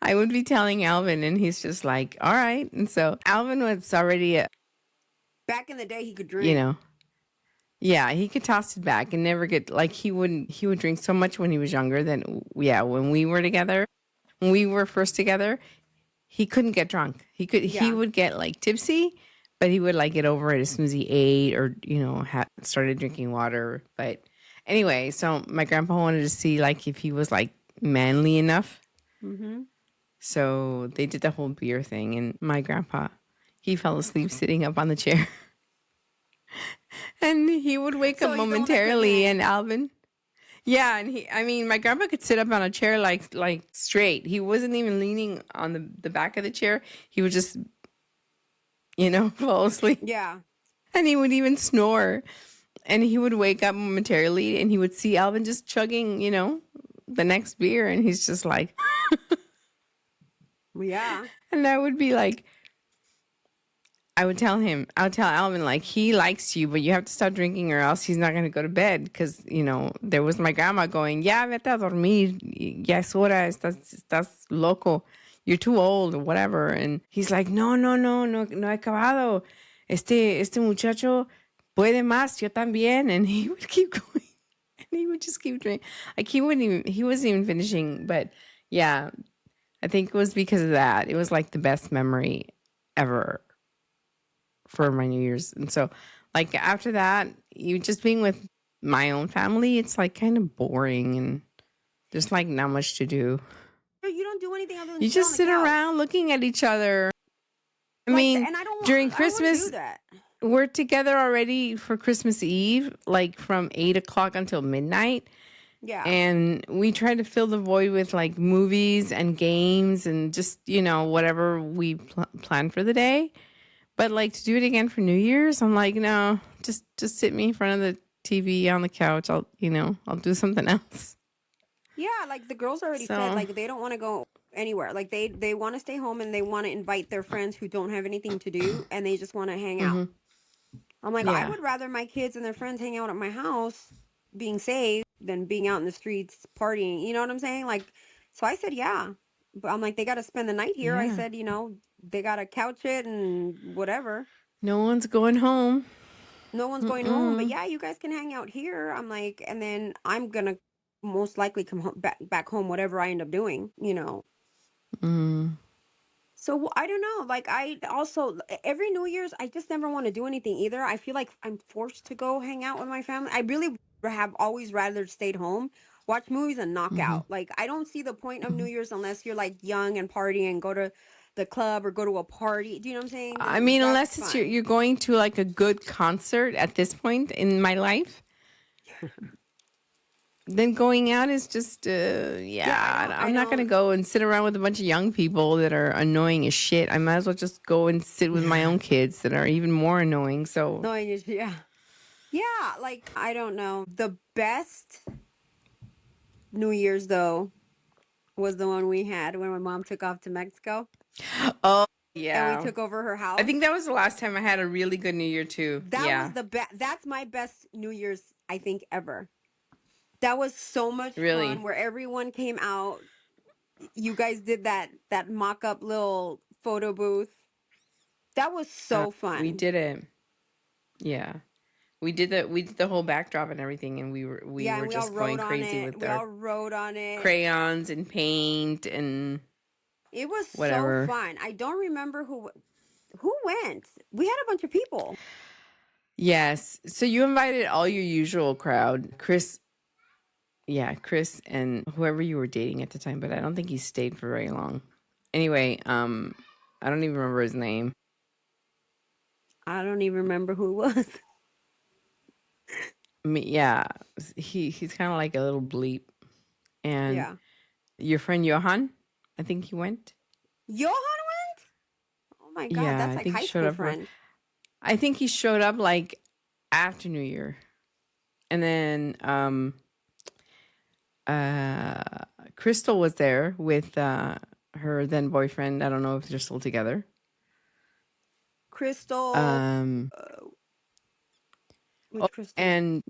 I would be telling Alvin, and he's just like, all right. And so Alvin was already, Back in the day, he could you drink. know, yeah, he could toss it back and never get, like, he would drink so much when he was younger than, yeah, when we were together, when we were first together, he couldn't get drunk. He Yeah. would get like tipsy, but he would like get over it as soon as he ate or, started drinking water. But anyway, so my grandpa wanted to see like if he was like manly enough. Mm-hmm. So they did the whole beer thing, and my grandpa, he fell asleep sitting up on the chair. And he would wake up So he's the one that couldn't momentarily, hang. and Alvin, yeah, and my grandpa could sit up on a chair like straight. He wasn't even leaning on the back of the chair. He would just, fall asleep. Yeah. And he would even snore. And he would wake up momentarily, and he would see Alvin just chugging, the next beer, and he's just like, Yeah. and I would be like, I would tell Alvin, like, he likes you, but you have to stop drinking or else he's not going to go to bed. Because, there was my grandma going, ya vete a dormir, ya es hora, estás loco, you're too old or whatever. And he's like, no he acabado. Este muchacho puede más, yo también. And he would keep going. And he would just keep drinking. Like, he wasn't even finishing. But yeah, I think it was because of that. It was like the best memory ever for my New Year's. And so, like, after that, you just being with my own family, it's like kind of boring and there's like not much to do. You don't do anything other than You sit on just the sit couch. around looking at each other. I mean, and during I don't want to do Christmas, that. we're together already for Christmas Eve, like from 8 o'clock until midnight. Yeah. And we try to fill the void with like movies and games and just, whatever we plan for the day. But like to do it again for New Year's, I'm like, no, just sit me in front of the TV on the couch. I'll do something else. Yeah, like the girls already said, So, like they don't want to go anywhere. Like they want to stay home and they want to invite their friends who don't have anything to do and they just want to hang out. I'm like, I yeah. would rather my kids and their friends hang out at my house being safe than being out in the streets partying. You know what I'm saying? Like, so I said, yeah. But I'm like, they got to spend the night here. I Yeah. said, they got to couch it and whatever. No one's going home. No one's going home, but yeah, you guys can hang out here. I'm like, and then I'm gonna most likely come home, back home, whatever I end up doing. So I don't know. Like I also every New Year's, I just never want to do anything either. I feel like I'm forced to go hang out with my family. I really have always rather stayed home, watch movies, and knock out. Like I don't see the point of New Year's unless you're like young and party and go to the club or go to a party. Do you know what I'm saying? I Then mean, that's unless it's fun. you're going to like a good concert at this point in my life, then going out is just, I'm not going to go and sit around with a bunch of young people that are annoying as shit. I might as well just go and sit with my own kids that are even more annoying. So, No, yeah. Yeah, like I don't know. The best New Year's though was the one we had when my mom took off to Mexico oh, and we yeah. took over her I house. think that was the last time I had a really good New Year, too. That was Yeah. the best. That's my best New Year's, I think, ever. That was so much Really? fun where everyone came out. You guys did that mock-up little photo booth. That was so fun. We did it. Yeah. We did the whole backdrop and everything, and we were and we all just going wrote on crazy it. with We all our wrote on it. crayons and paint and It was whatever. so fun. I don't remember who went. We had a bunch of people. Yes. So you invited all your usual crowd, Chris. Yeah, Chris and whoever you were dating at the time, but I don't think he stayed for very long. Anyway, I don't even remember his name. I don't even remember who it was. I mean, yeah, he's kind of like a little bleep. And Yeah. your friend Johan, I think he went. Johan went? Oh my God, Yeah, that's I like think high he showed school up. friend. I think he showed up like after New Year, and then Crystal was there with her then boyfriend. I don't know if they're still together. Crystal. Which Crystal? And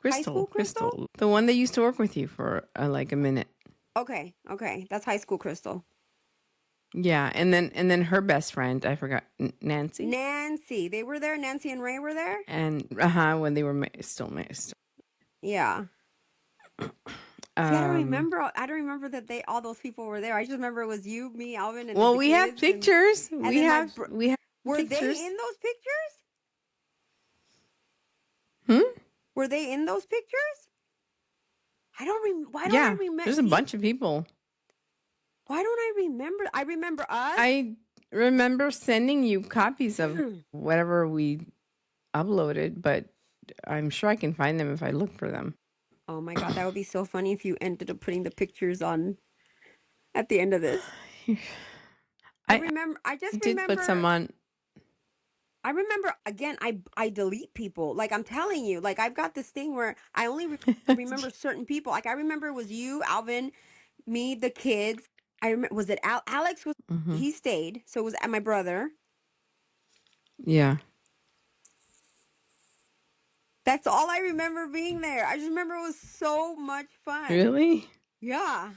High school Crystal? the one that used to work with you for like a minute. Okay, that's high school Crystal. Yeah, and then her best friend, I forgot, Nancy. Nancy, they were there. Nancy and Ray were there. And when they were still married. Yeah. See, I don't remember. I don't remember that all those people were there. I just remember it was you, me, Alvin, and Well, the we have kids pictures. and We then have Were pictures. they in those pictures? Hmm? Were they in those pictures? I don't Why don't Yeah, I remember? there's a bunch of people. Why don't I remember? I remember us. I remember sending you copies of whatever we uploaded, but I'm sure I can find them if I look for them. Oh my God, that would be so funny if you ended up putting the pictures on at the end of this. I just did remember. put some on. I remember, again, I delete people. Like, I'm telling you, like, I've got this thing where I only remember certain people. Like, I remember it was you, Alvin, me, the kids. I remember, was it Alex? He stayed, so it was my brother. Yeah. That's all I remember being there. I just remember it was so much fun. Really? Yeah.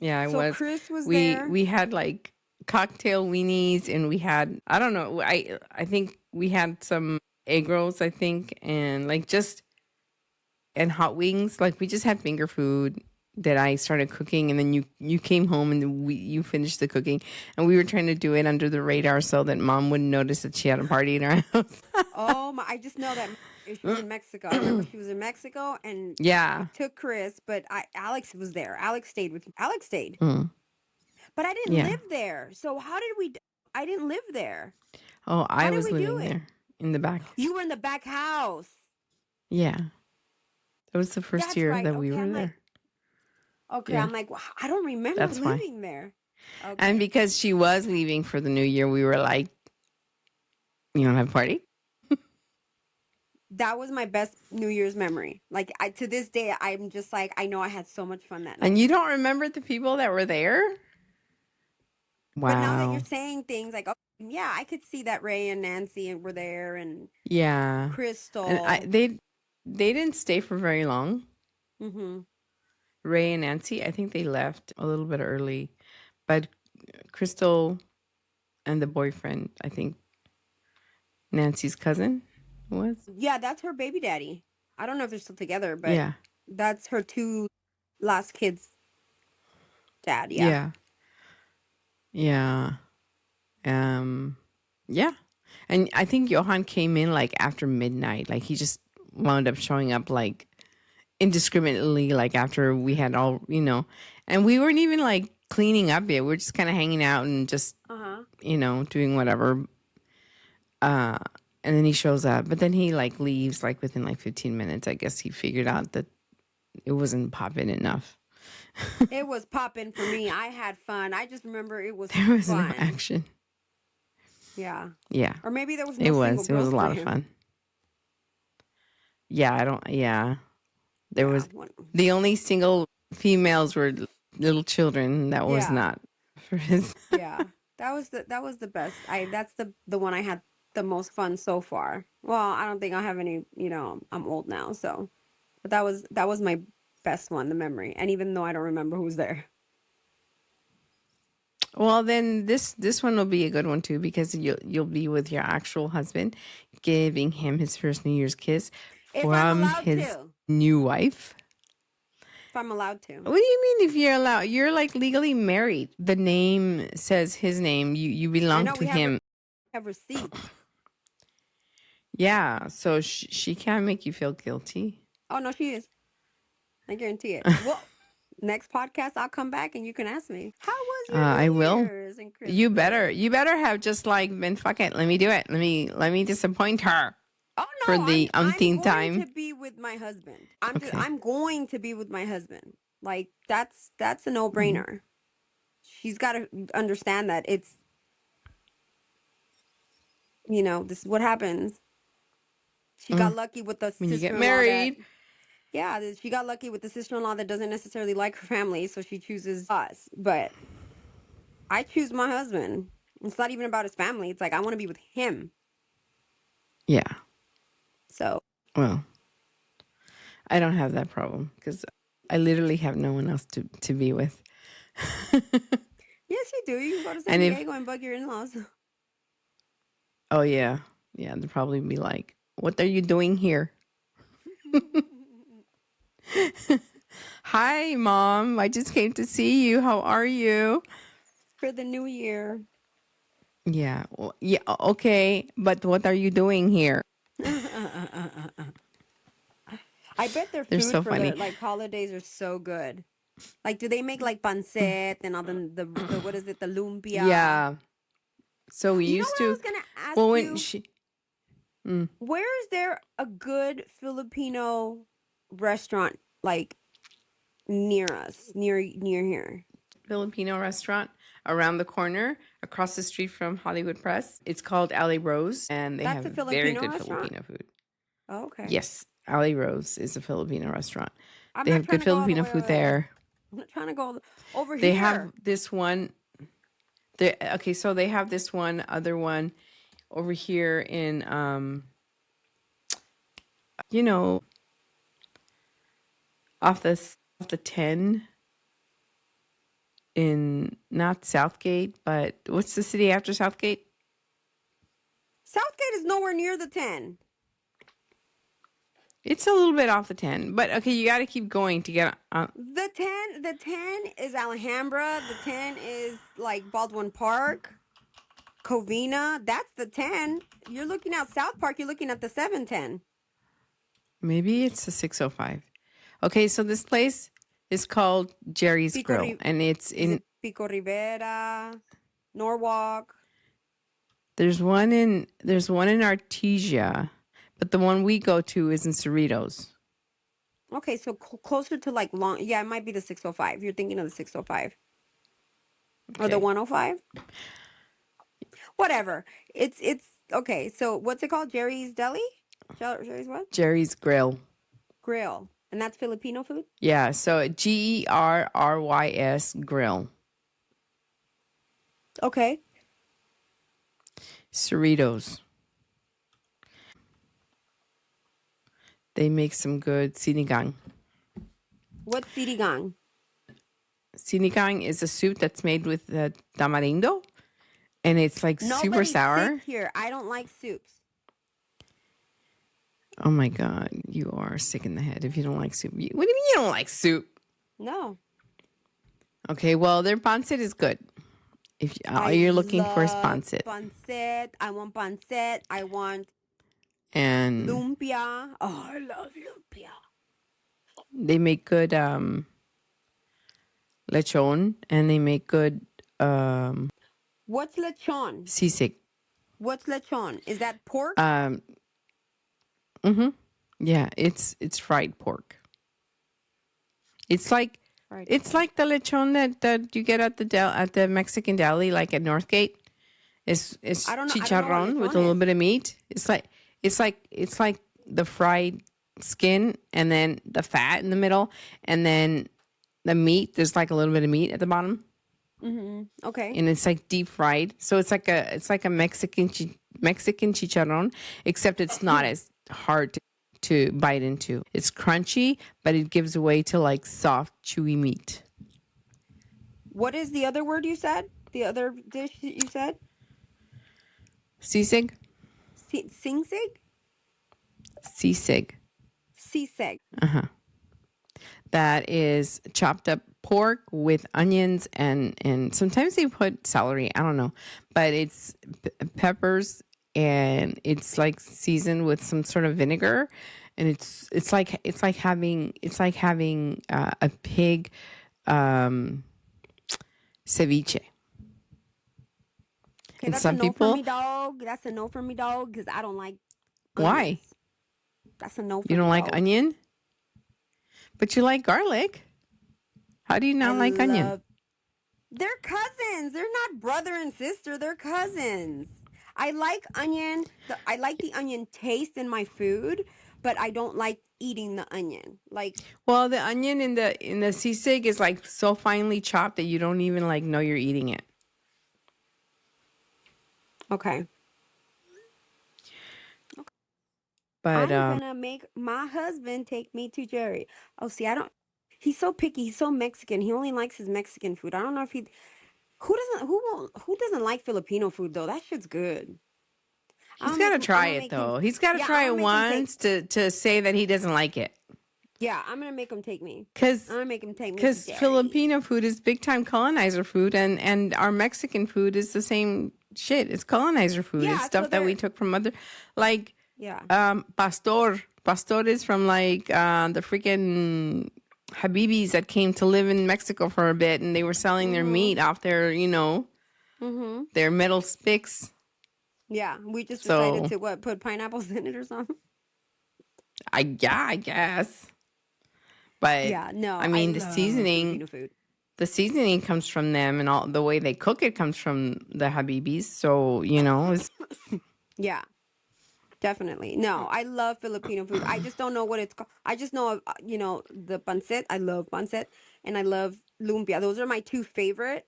Yeah, it So was. Chris was there. We had like cocktail weenies, and we had, I don't know, I think we had some egg rolls, I think, and like and hot wings. Like we just had finger food that I started cooking, and then you came home and you finished the cooking, and we were trying to do it under the radar so that Mom wouldn't notice that she had a party in our house. Oh my! I just know that she was in Mexico. I remember she was in Mexico, and Yeah. I took Chris, but Alex was there. Alex stayed. But I didn't Yeah. live there. So how did we? I didn't live there. Oh, How I did was we do living it? there in the back. You were in the back house. Yeah. That was the first That's year right. that we Okay, were I'm there. like, okay, Yeah, I'm like, I don't remember that's why. living there. And Okay. because she was leaving for the new year, we were like, you don't have a party? That was my best New Year's memory. Like to this day, I'm just like, I know I had so much fun that And night. you don't remember the people that were there? But now that you're Wow. saying things like, oh, yeah, I could see that Ray and Nancy were there and Yeah. And Crystal. they didn't stay for very long. Mm-hmm. Ray and Nancy, I think they left a little bit early. But Crystal and the boyfriend, I think Nancy's cousin was. Yeah, that's her baby daddy. I don't know if they're still together, but Yeah. that's her two last kids' dad. Yeah. Yeah. Yeah. Um yeah. And I think Johan came in like after midnight. Like he just wound up showing up like indiscriminately, like after we had all, and we weren't even like cleaning up yet. We are just kind of hanging out and just, Uh-huh. doing whatever. And then he shows up, but then he like leaves like within like 15 minutes. I guess he figured out that it wasn't popping enough. It was popping for me. I had fun. I just remember it was There was fun. no action. Yeah. Yeah. Or maybe there was no It single was. It girls was a for lot of him. fun. Yeah. There Yeah, was the only single females were little children. That was Yeah. not for his. Yeah. That was the best. That's the one I had the most fun so far. Well, I don't think I have any, I'm old now, so but that was my best one, the memory. And even though I don't remember who's there. Well, then this one will be a good one too, because you'll be with your actual husband, giving him his first New Year's kiss If I'm from allowed his to. new wife. If I'm allowed to. What do you mean if you're allowed? You're like legally married. The name says his name. You belong to him. Have receipts. Yeah, so she can't make you feel guilty. Oh no, she is. I guarantee it. Well, next podcast I'll come back and you can ask me. How was your I New will. Year's and Christmas? You better have just like been fuck it. Let me do it. Let me disappoint her. Oh no, For the umpteenth I'm time. going to be with my husband. Okay. I'm going to be with my husband. Like that's a no-brainer. Mm-hmm. She's got to understand that it's this is what happens. She got lucky with the When you sister-in-law get married. she got lucky with the sister-in-law that doesn't necessarily like her family, so she chooses us. But I choose my husband. It's not even about his family. It's like I want to be with him. Yeah. So. Well, I don't have that problem because I literally have no one else to be with. Yes, you do. You can go to San Diego and bug your in-laws. Oh, yeah. Yeah, they'd probably be like, what are you doing here? Hi, Mom. I just came to see you. How are you? For the new year. Yeah. Well, yeah. Okay. But what are you doing here? I bet their They're food so for funny. their like holidays are so good. Like, do they make like pancet and all the what is it, the lumpia? Yeah. So we used to. I was gonna ask well, when you. she. Where is there a good Filipino restaurant like near us, near here? Filipino restaurant around the corner, across the street from Hollywood Press. It's called Alley Rose, and they That's have a Filipino very good restaurant? Filipino food. Oh, okay. Yes, Alley Rose is a Filipino restaurant. I'm They not have trying good to go all the Filipino way food over there. I'm not trying to go over They here. have this one. Okay, so they have this other one over here in off the 10 in not Southgate, but what's the city after Southgate? Southgate is nowhere near the 10. It's a little bit off the 10, but okay, you got to keep going to get on. The 10 is Alhambra. The 10 is like Baldwin Park, Covina. That's the 10. You're looking at South Park. You're looking at the 710. Maybe it's the 605. Okay, so this place is called Jerry's Grill, and it's in Pico Rivera, Norwalk. There's one in Artesia, but the one we go to is in Cerritos. Okay, so closer to like long. Yeah, it might be the 605. You're thinking of the 605 or the Okay. 105. Whatever. It's okay. So what's it called? Jerry's Deli. Jerry's what? Jerry's Grill. Grill, and that's Filipino food. Yeah, so GERRYS Grill. Okay. Cerritos. They make some good sinigang. What's sinigang? Sinigang is a soup that's made with tamarindo, and it's like super Nobody's sour. sick here. I don't like soups. Oh my God, you are sick in the head if you don't like soup. What do you mean you don't like soup? No. Okay, well, their pancit is good. If all you're looking for is pancit. Pancit. I want pancit. I want And lumpia. Oh, I love lumpia. they make good lechon, and they make good What's lechon? sisig. What's lechon? Is that pork? Yeah, it's fried pork. It's like Fried it's like the lechon that you get at the Mexican deli, like at Northgate. It's I don't know what chicharron with lechon a little is. bit of meat. It's like the fried skin and then the fat in the middle, and then the meat. There's like a little bit of meat at the bottom, Okay. and it's like deep fried. So it's like a Mexican chicharron, except it's not as hard to bite into. It's crunchy, but it gives way to like soft, chewy meat. What is the other word you said? The other dish that you said? Sisig, Singsig? sisig. Sisig. That is chopped up pork with onions and sometimes they put celery. I don't know, but it's peppers, and it's like seasoned with some sort of vinegar, and it's like having a pig ceviche. Okay, And that's a some no for people, me, dog. That's a no for me, dog, because I don't like why? onions. That's a no for You me, don't like dog. onion, but you like garlic. How do you not like onion? They're cousins. They're not brother and sister. They're cousins. I like onion. I like the onion taste in my food, but I don't like eating the onion. Like, Well, the onion in the sisig is like so finely chopped that you don't even like know you're eating it. okay. But I'm gonna make my husband take me to Jerry. Oh, see, I don't. He's so picky. He's so Mexican. He only likes his Mexican food. I don't know if he. Who doesn't like Filipino food though? That shit's good. he's got to I'm try gonna it make him. though. He's got to Yeah, I'm try it gonna make him take. once to say that he doesn't like it. Yeah, I'm gonna make him take me. I'm Cuz gonna make him take me to cuz Jerry. Filipino food is big time colonizer food, and our Mexican food is the same shit. It's colonizer food. Yeah, It's so stuff that we they're. took from other, like Yeah. pastor. Pastor is from like the freaking Habibis that came to live in Mexico for a bit, and they were selling their meat off their, their metal sticks. Yeah. We just decided So to put pineapples in it or something. I guess. But Yeah. No, I I mean, love Filipino food. the seasoning comes from them, and all the way they cook it comes from the Habibis. So it's Yeah. Definitely. No, I love Filipino food. I just don't know what it's called. I just know, the pancit. I love pancit, and I love lumpia. Those are my two favorite.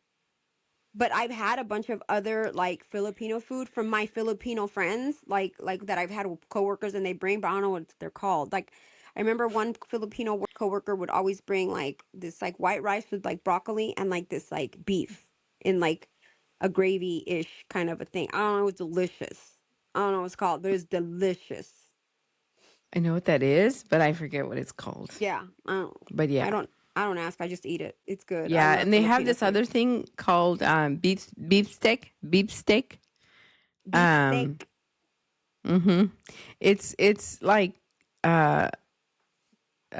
But I've had a bunch of other like Filipino food from my Filipino friends, like that I've had with coworkers, and they bring, but I don't know what they're called. Like, I remember one Filipino coworker would always bring like this like white rice with like broccoli and like this like beef in like a gravy ish kind of a thing. I don't know. It was delicious. I don't know what it's called, but it's delicious. I know what that is, but I forget what it's called. Yeah. But I yeah, don't. I don't ask. I just eat it. It's good. I yeah, love and they have Filipino this food. other thing called beef steak. Beef Um, steak. it's like a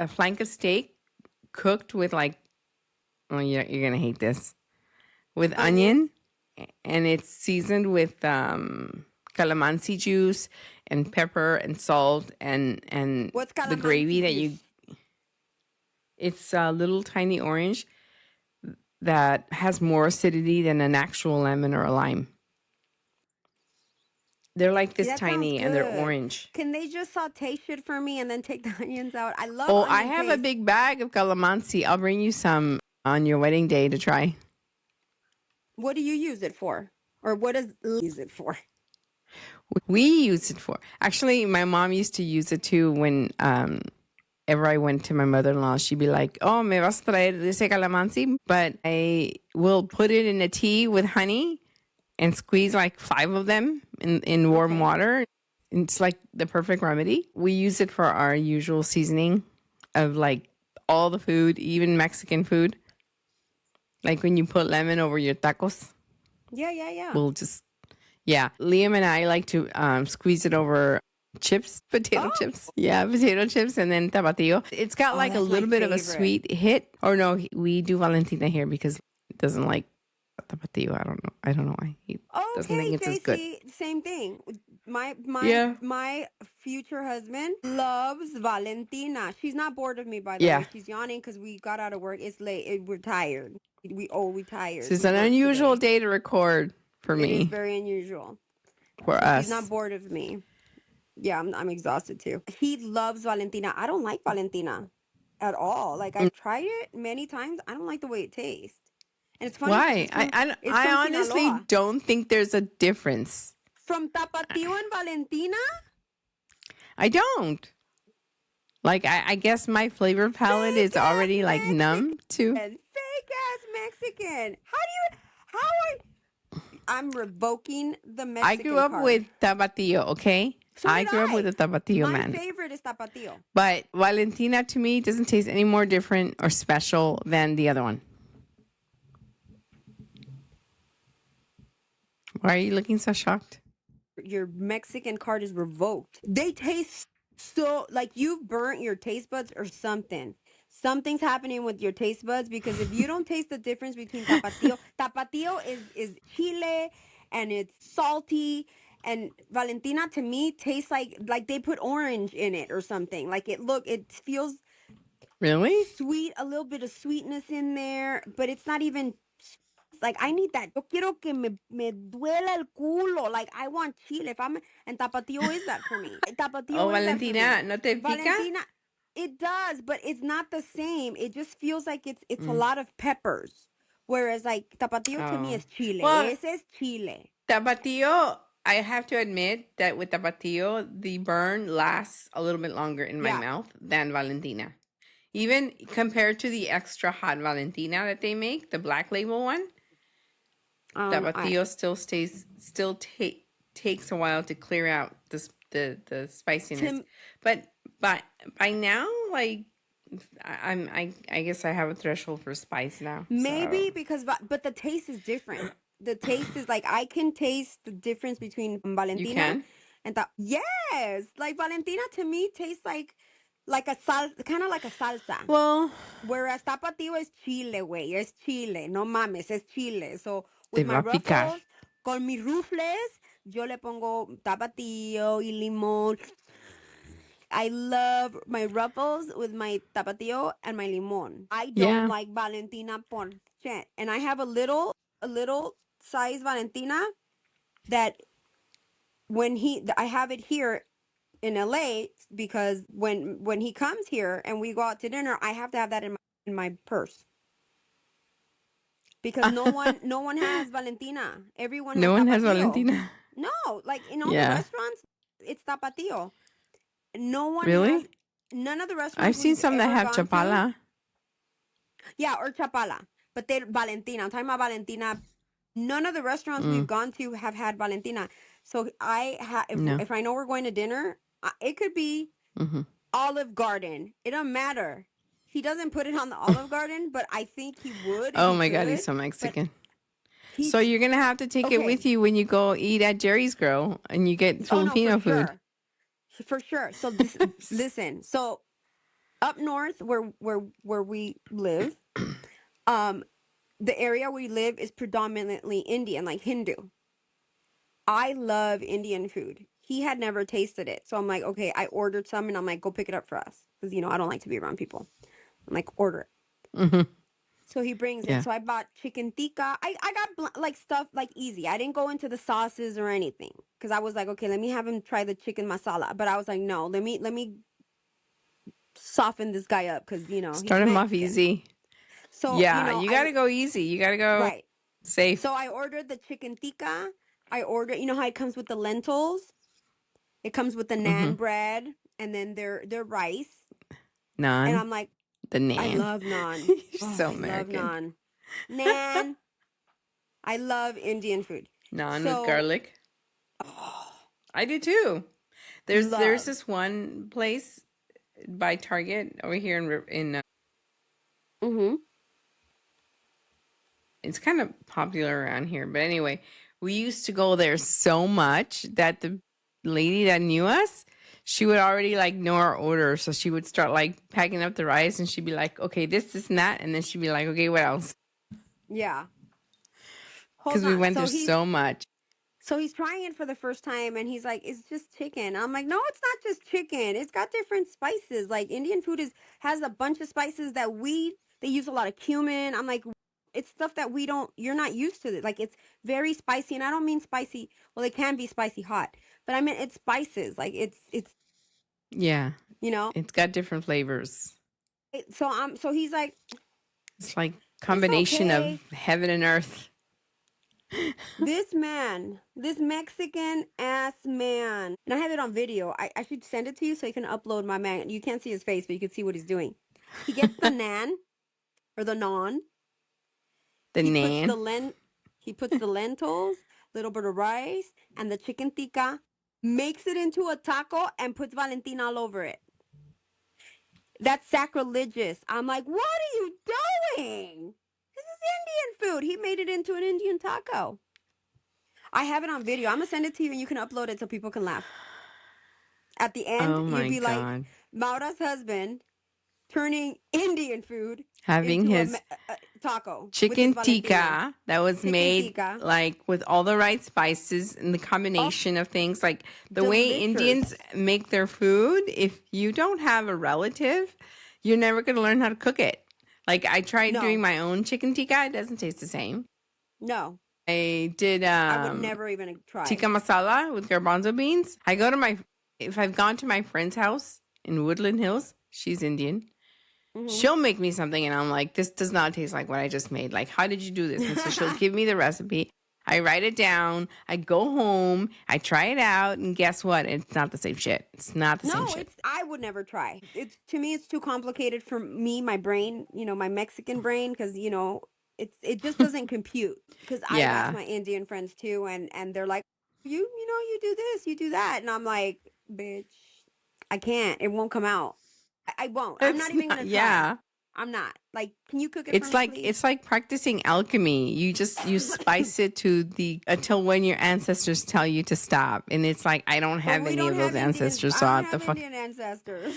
flank of steak cooked with like, oh, you're gonna hate this, with Onions. onion and it's seasoned with calamansi juice and pepper and salt and What's the gravy calamansi that you. juice? It's a little tiny orange that has more acidity than an actual lemon or a lime. They're like See, this that sounds tiny and they're good. orange. Can they just saute shit for me and then take the onions out? I love Oh, I onion have a paste. big bag of calamansi. I'll bring you some on your wedding day to try. What do you use it for? Or what does use it for? We use it for. Actually, my mom used to use it too when ever I went to my mother-in-law. She'd be like, "Oh, me vas a traer ese calamansi?" But I will put it in a tea with honey and squeeze like 5 of them in warm Okay. water. It's like the perfect remedy. We use it for our usual seasoning of like all the food, even Mexican food. Like when you put lemon over your tacos, Yeah. we'll just, yeah. Liam and I like to squeeze it over chips, potato Oh, chips. Yeah, potato chips and then tapatio. It's got oh, like a that's my little bit of a favorite. sweet hit. Or no, we do Valentina here because it doesn't like tapatio. I don't know. I don't know why. He doesn't think Okay, it's as good. JC, same thing. My my Yeah. my future husband loves Valentina. She's not bored of me, by the way. Yeah. She's yawning because we got out of work. It's late. We're tired. We This tired. is We an worked unusual today. day to record for It is me, very unusual. for She's not us. bored of me. Yeah, I'm exhausted too. He loves Valentina. I don't like Valentina at all. Like Mm. I've tried it many times. I don't like the way it tastes. And it's funny because Why? it's I from honestly Sinaloa. don't think there's a difference. From Tapatio and Valentina? I don't. Like, I guess my flavor palette Fake is ass already like Mexican. numb to. Fake ass Mexican. How are I'm revoking the I grew Mexican up with card. Tapatio, okay? So I did grew up with I. a Tapatio My man. favorite is Tapatio. But Valentina to me doesn't taste any more different or special than the other one. Why are you looking so shocked? Your Mexican card is revoked. They taste so like you've burnt your taste buds or something. Something's happening with your taste buds because if you don't taste the difference between tapatio is chile and it's salty, and Valentina to me tastes like they put orange in it or something. Like it feels Really? sweet, a little bit of sweetness in there, but it's not even like I need that. Yo quiero que me duela el culo. Like I want chile. If I'm and Tapatio is that for me. Oh, Tapatio is that for me. Valentina, ¿no te pica? Valentina, it does, but it's not the same. It just feels like it's a Mm. lot of peppers. Whereas like Tapatio to me Oh. is chile. Well, Ese es chile. Tapatio, I have to admit that with Tapatio, the burn lasts a little bit longer in my Yeah. mouth than Valentina. Even compared to the extra hot Valentina that they make, the black label one, I Tapatio takes a while to clear out the spiciness. to But by now, like I guess I have a threshold for spice now. So maybe because but the taste is different. The taste is like I can taste the difference between you Valentina can. and yes, like Valentina to me tastes like a sal, kind of like a salsa. Well, Whereas Tapatio es chile, güey, es chile, no mames, es chile. So te with my va a picar. ruffles, con mis rufles, yo le pongo Tapatio y limón. I love my ruffles with my tapatio and my limon. I don't Yeah. like Valentina por shit. And I have a little size Valentina that I have it here in LA because when he comes here and we go out to dinner, I have to have that in my purse. Because no one has Valentina. Everyone has No one has tapatio. Valentina. No, like in all the Yeah. restaurants, it's tapatio. No one has Really? none of the I've restaurants seen we've some that ever have gone to. chapala. Yeah, or Chapala. But they're Valentina. I'm talking about Valentina. None of the restaurants we've Mm, gone to have had Valentina. So no. if I know we're going to dinner, it could be Hmm. Olive Garden. It don't matter. He doesn't put it on the Olive Garden, but I think he would if Oh he my God, could. he's so But Mexican. So he's you're gonna have to take it okay. with you when you go eat at Jerry's Grill and you get Oh no, for Filipino food. sure, for sure. So this, listen. So up north, where we live, um, the area we live is predominantly Indian, like Hindu. I love Indian food. He had never tasted it. So I'm like, okay, I ordered some and I'm like, go pick it up for us. Because, I don't like to be around people. I'm like, order it. So he brings it. Yeah. So I bought chicken tikka. I got like stuff like easy. I didn't go into the sauces or anything. Because I was like, okay, let me have him try the chicken masala. But I was like, no, let me soften this guy up because, he's Start them off Mexican. easy. So, Yeah, you got to go easy. You got to go right. safe. So I ordered the chicken tikka. I ordered, how it comes with the lentils? It comes with the naan bread and then their rice. And Naan. I'm like, The I naan. love naan. You're Oh, so I love American. naan. Naan. I love Indian food. Naan with So, garlic. oh, I do too. There's love. this one place by Target over here in Mm-hmm. it's kind of popular around here. But anyway, we used to go there so much that the lady that knew us, she would already like know our order. So she would start like packing up the rice and she'd be like, okay, this, and that. And then she'd be like, okay, what else? Yeah. Because Hold we on. went there so much. So he's trying it for the first time and he's like, it's just chicken. I'm like, no, it's not just chicken. It's got different spices. Like Indian food has a bunch of spices that they use a lot of cumin. I'm like, it's stuff that you're not used to it. Like it's very spicy. And I don't mean spicy. Well, it can be spicy hot, but I mean, it's spices. Like it's, Yeah. you know, It's got different flavors. so he's like, It's like it's combination of okay. heaven and earth. This Mexican ass man, and I have it on video. I should send it to you so you can upload my man. You can't see his face, but you can see what he's doing. He gets the naan or the naan. The He puts naan. he puts the lentils, little bit of rice, and the chicken tikka, makes it into a taco, and puts Valentina all over it. That's sacrilegious. I'm like, what are you doing? This is Indian food. He made it into an Indian taco. I have it on video. I'm gonna send it to you, and you can upload it so people can laugh. At the end, Oh you'd my be like God. Maura's husband turning Indian food Having into his a taco with his chicken Valentina. tikka that was Chicken made tikka. like with all the right spices and the Oh, combination of things. Like the way Indians delicious. make their food, if you don't have a relative, you're never going to learn how to cook it. Like I tried doing No, my own chicken tikka, it doesn't taste the same. no. I did I would never even try. tikka masala with garbanzo beans. If I've gone to my friend's house in Woodland Hills, she's Indian. Hmm. She'll make me something and I'm like, this does not taste like what I just made. Like, how did you do this? And so she'll give me the recipe. I write it down. I go home. I try it out. And guess what? It's not the same shit. It's not the same No, shit. I would never try. It's to me it's too complicated for me, my brain, my Mexican brain because it just doesn't compute. Because I've asked Yeah. my Indian friends too and they're like, you do this, you do that. And I'm like, bitch, I can't. It won't come out. I won't. I'm It's not even not, gonna try. yeah. I'm not. Like, can you cook it for me, please? It's like practicing alchemy. You spice it to the until when your ancestors tell you to stop. And it's like I don't But have we any don't of those have Indian. ancestors, I so don't what the have fuck. Indian ancestors.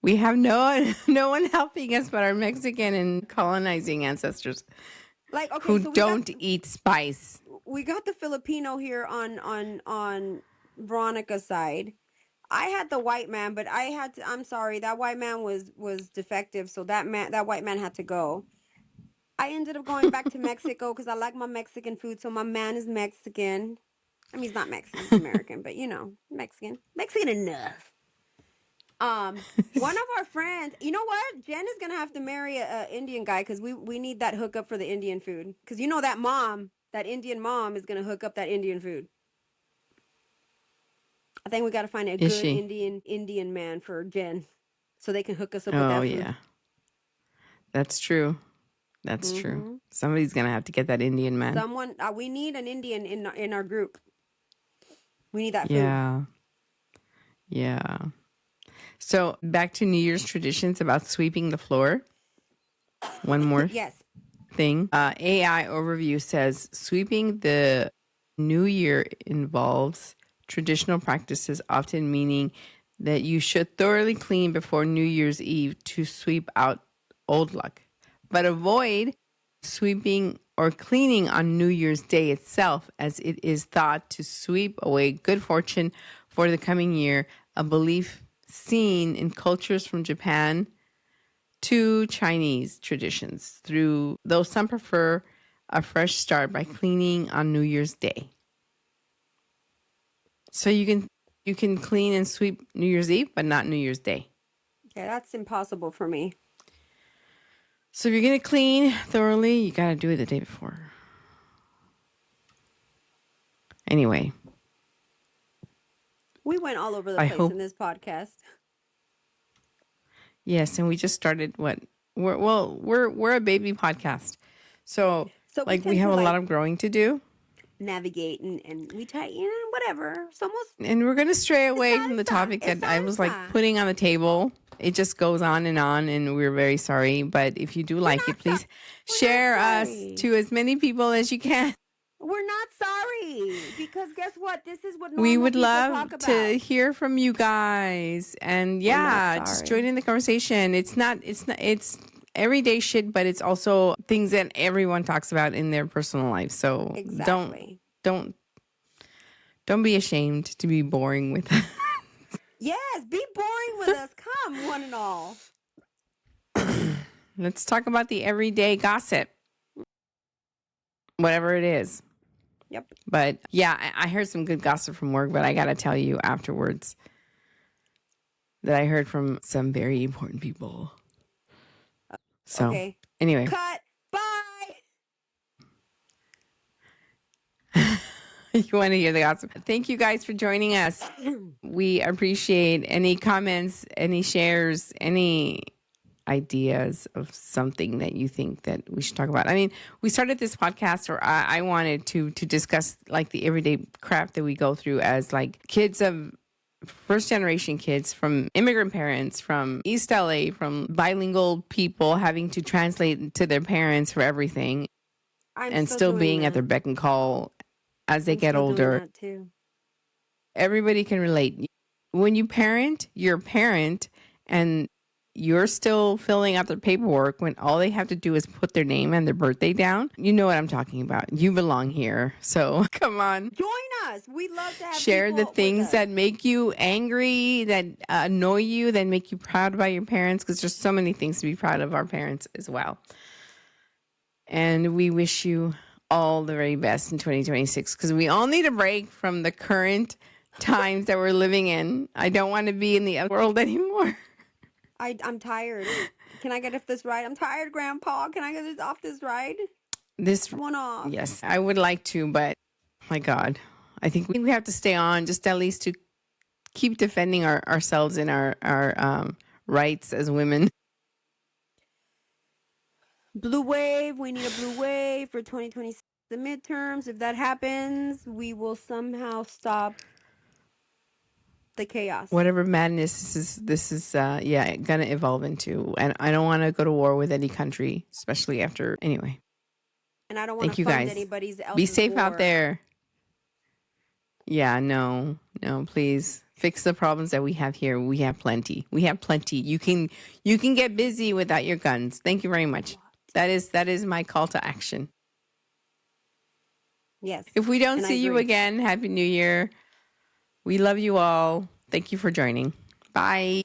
We have no one helping us but our Mexican and colonizing ancestors Like, okay, who so don't eat spice. we got the Filipino here on Veronica's side. I had the white man, but I'm sorry, that white man was defective, so that white man had to go. I ended up going back to Mexico because I like my Mexican food, so my man is Mexican. I mean, he's not Mexican, he's American, but Mexican enough. One of our friends, you know what? Jen is gonna have to marry a Indian guy because we need that hookup for the Indian food. Because that Indian mom, is gonna hook up that Indian food. I think we got to find a Is good she? Indian man for Jen, so they can hook us up with Oh that food. yeah. That's true. That's true. Mm-hmm. Somebody's gonna have to get that Indian man. Someone, we need an Indian in our group. We need that food. Yeah. Yeah. So back to New Year's traditions about sweeping the floor. One more Yes. thing. AI overview says sweeping the new year involves traditional practices, often meaning that you should thoroughly clean before New Year's Eve to sweep out old luck, but avoid sweeping or cleaning on New Year's Day itself, as it is thought to sweep away good fortune for the coming year, a belief seen in cultures from Japan to Chinese traditions, though some prefer a fresh start by cleaning on New Year's Day. So you can clean and sweep New Year's Eve, but not New Year's Day. Yeah, that's impossible for me. So if you're going to clean thoroughly, you got to do it the day before. Anyway. We went all over the place in this podcast. Yes, and we just started we're a baby podcast. So like we have a lot of growing to do. Navigate and we try, whatever. And we're going to stray away from the topic that I was like putting on the table. It just goes on, and we're very sorry. But if you do like it, please share us to as many people as you can. We're not sorry, because guess what? This is what we would love talk about. to hear from you guys, and just join in the conversation. It's everyday shit, but it's also things that everyone talks about in their personal life. So don't be ashamed to be boring with us. Yes, be boring with us. Come, one and all. Let's talk about the everyday gossip. Whatever it is. Yep. But yeah, I heard some good gossip from work, but I got to tell you afterwards that I heard from some very important people. So, okay. Anyway. Cut. Bye. You want to hear the gossip. Thank you guys for joining us. We appreciate any comments, any shares, any ideas of something that you think that we should talk about. I mean, we started this podcast, or I wanted to discuss like the everyday crap that we go through as like kids of first generation kids from immigrant parents, from East LA, from bilingual people having to translate to their parents for everything, and still being at their beck and call as they get older. Everybody can relate. When you parent, you're a parent, and you're still filling out their paperwork when all they have to do is put their name and their birthday down. You know what I'm talking about. You belong here. So come on. Join us. We love to have share the things that make you angry, that annoy you, that make you proud about your parents, because there's so many things to be proud of our parents as well. And we wish you all the very best in 2026, because we all need a break from the current times that we're living in. I don't want to be in the other world anymore. I'm tired. Can I get off this ride? I'm tired, Grandpa. Can I get off this ride? Come on off. Yes, I would like to, but my God, I think we have to stay on just at least to keep defending ourselves and our rights as women. Blue wave. We need a blue wave for 2026, the midterms. If that happens, we will somehow stop the chaos. Whatever madness this is gonna evolve into. And I don't want to go to war with any country, especially after. Anyway. And I don't want to fund anybody's else's Be safe war. out there. Yeah, no, please. Fix the problems that we have here. We have plenty. You can get busy without your guns. Thank you very much. That is my call to action. Yes. If we don't see you again, Happy New Year. We love you all. Thank you for joining. Bye.